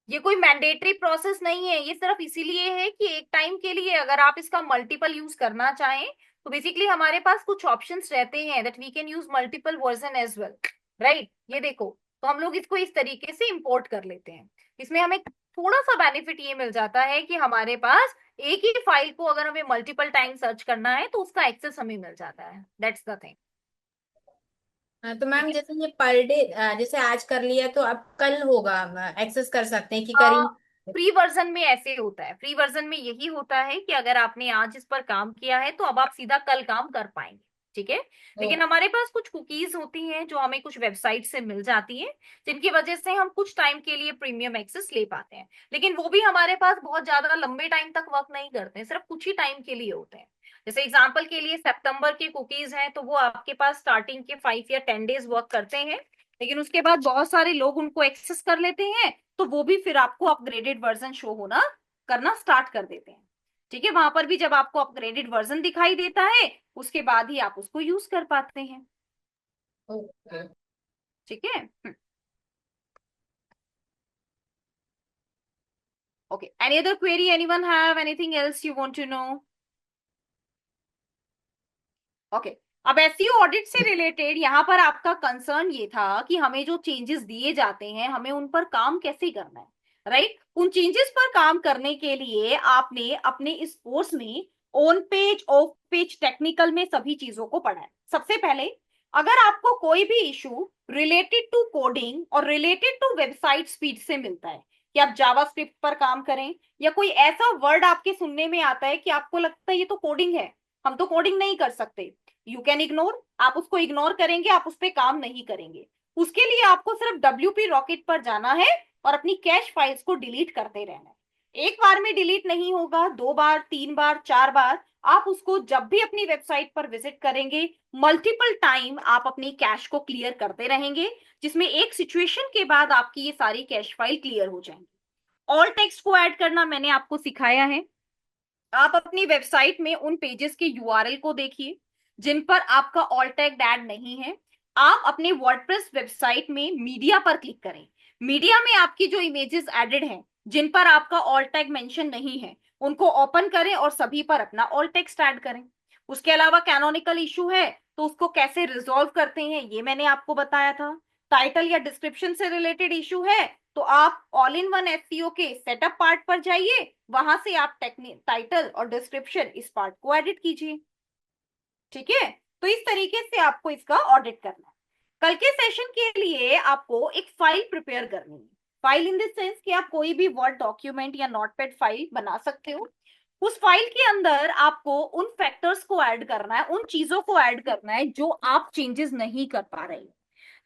ये कोई मैंडेटरी प्रोसेस नहीं है, ये सिर्फ इसीलिए है कि एक टाइम के लिए अगर आप इसका मल्टीपल यूज करना चाहें तो बेसिकली हमारे पास कुछ ऑप्शंस रहते हैं that we can use multiple version as well, right. ये देखो, तो हम लोग इसको इस तरीके से इंपोर्ट कर लेते हैं। इसमें हमें थोड़ा सा बेनिफिट ये मिल जाता है कि हमारे पास एक ही फाइल को अगर हमें मल्टीपल टाइम सर्च करना है तो उसका एक्सेस हमें मिल जाता है, दैट्स द थिंग। हाँ, तो मैम जैसे ये पर डे जैसे आज कर लिया तो अब कल होगा, एक्सेस कर सकते हैं कि करी। फ्री वर्जन में ऐसे होता है, फ्री वर्जन में यही होता है कि अगर आपने आज इस पर काम किया है तो अब आप सीधा कल काम कर पाएंगे, ठीक है। लेकिन हमारे पास कुछ कुकीज होती हैं जो हमें कुछ वेबसाइट से मिल जाती हैं, जिनकी वजह से हम कुछ टाइम के लिए प्रीमियम एक्सेस ले पाते हैं, लेकिन वो भी हमारे पास बहुत ज्यादा लंबे टाइम तक वर्क नहीं करते हैं, सिर्फ कुछ ही टाइम के लिए होते हैं। जैसे एग्जाम्पल के लिए सितंबर के कुकीज हैं तो वो आपके पास स्टार्टिंग के 5 या 10 डेज वर्क करते हैं, लेकिन उसके बाद बहुत सारे लोग उनको एक्सेस कर लेते हैं, तो वो भी फिर आपको अपग्रेडेड वर्जन शो होना करना स्टार्ट कर देते हैं, ठीक है। वहां पर भी जब आपको अपग्रेडेड वर्जन दिखाई देता है उसके बाद ही आप उसको यूज कर पाते हैं, ओके। ठीक है। Okay, any other query? Anyone have anything else you want to know? Okay, अब एसईओ ऑडिट से रिलेटेड यहाँ पर आपका कंसर्न ये था कि हमें जो चेंजेस दिए जाते हैं हमें उन पर काम कैसे करना है, राइट। उन चेंजेस पर काम करने के लिए आपने अपने इस कोर्स में on page of page technical में सभी चीजों को पढ़ा है। सबसे पहले अगर आपको कोई भी इशू रिलेटेड टू कोडिंग और रिलेटेड टू वेबसाइट स्पीड से मिलता है कि आप जावास्क्रिप्ट पर काम करें, या कोई ऐसा वर्ड आपके सुनने में आता है कि आपको लगता है ये तो कोडिंग है, हम तो कोडिंग नहीं कर सकते, यू कैन इग्नोर। आप उसको इग्नोर करेंगे, आप उस पर काम नहीं करेंगे। उसके लिए आपको सिर्फ WP रॉकेट पर जाना है और अपनी कैश फाइल्स को डिलीट करते रहना है। एक बार में डिलीट नहीं होगा, 2 बार, 3 बार, 4 बार, आप उसको जब भी अपनी वेबसाइट पर विजिट करेंगे मल्टीपल टाइम आप अपनी कैश को क्लियर करते रहेंगे, जिसमें एक सिचुएशन के बाद आपकी ये सारी कैश फाइल क्लियर हो जाएंगी। ऑल टेक्स्ट को ऐड करना मैंने आपको सिखाया है, आप अपनी वेबसाइट में उन पेजेस के यूआरएल को देखिए जिन पर आपका ऑल टैग ऐड नहीं है। आप अपने वर्डप्रेस वेबसाइट में मीडिया पर क्लिक करें। मीडिया में आपकी जो इमेजेस एडेड हैं जिन पर आपका ऑल टैग मेंशन नहीं है उनको ओपन करें और सभी पर अपना ऑल टेक्स्ट ऐड करें। उसके अलावा कैनोनिकल इशू है तो उसको कैसे रिजॉल्व करते हैं ये मैंने आपको बताया था। टाइटल या डिस्क्रिप्शन से रिलेटेड इशू है तो आप ऑल इन वन एसईओ के सेटअप पार्ट पर जाइए, वहां से आप टाइटल और डिस्क्रिप्शन इस पार्ट को एडिट कीजिए। ठीक है, तो इस तरीके से आपको इसका ऑडिट करना है। कल के सेशन के लिए आपको एक फाइल प्रिपेयर करनी है। फाइल इन द सेंस कि आप कोई भी वर्ड डॉक्यूमेंट या नोटपैड फाइल बना सकते हो। उस फाइल के अंदर आपको उन फैक्टर्स को ऐड करना है, उन चीजों को ऐड करना है जो आप चेंजेस नहीं कर पा रहे हो।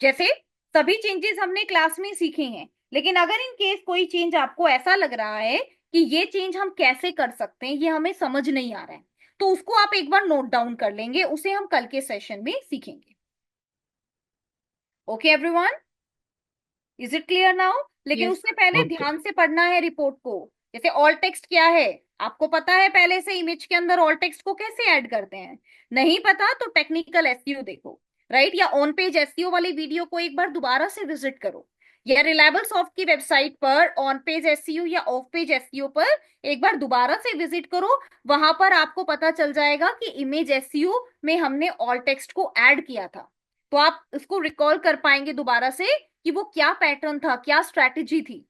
जैसे सभी चेंजेस हमने क्लास में सीखे हैं, लेकिन अगर इन केस कोई चेंज आपको ऐसा लग रहा है कि ये चेंज हम कैसे कर सकते हैं, ये हमें समझ नहीं आ रहा है, तो उसको आप एक बार नोट डाउन कर लेंगे, उसे हम कल के सेशन में सीखेंगे। Okay everyone, is it clear now? लेकिन यस। उससे पहले ओके। ध्यान से पढ़ना है रिपोर्ट को। जैसे ऑल टेक्स्ट क्या है आपको पता है पहले से, इमेज के अंदर ऑल टेक्स्ट को कैसे ऐड करते हैं? नहीं पता तो टेक्निकल एसईओ देखो, राइट, या ऑन पेज एसईओ वाली वीडियो को एक बार दोबारा से विजिट करो, या रिलायबल सॉफ्ट की वेबसाइट पर ऑन पेज एसईओ या ऑफ पेज एसईओ पर एक बार दोबारा से विजिट करो। वहां पर आपको पता चल जाएगा कि इमेज एसईओ में हमने ऑल टेक्स्ट को ऐड किया था, तो आप इसको रिकॉल कर पाएंगे दोबारा से कि वो क्या पैटर्न था, क्या स्ट्रैटेजी थी।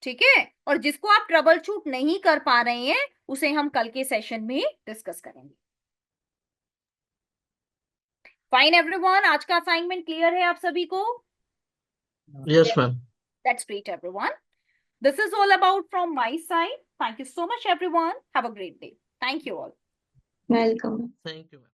ठीक है, और जिसको आप ट्रबल शूट नहीं कर पा रहे हैं उसे हम कल के सेशन में डिस्कस करेंगे। फाइन एवरीवन, आज का असाइनमेंट क्लियर है आप सभी को? Yes ma'am. That's great everyone, this is all about from my side. Thank you so much everyone, have a great day. Thank you all. Welcome. Thank you ma'am.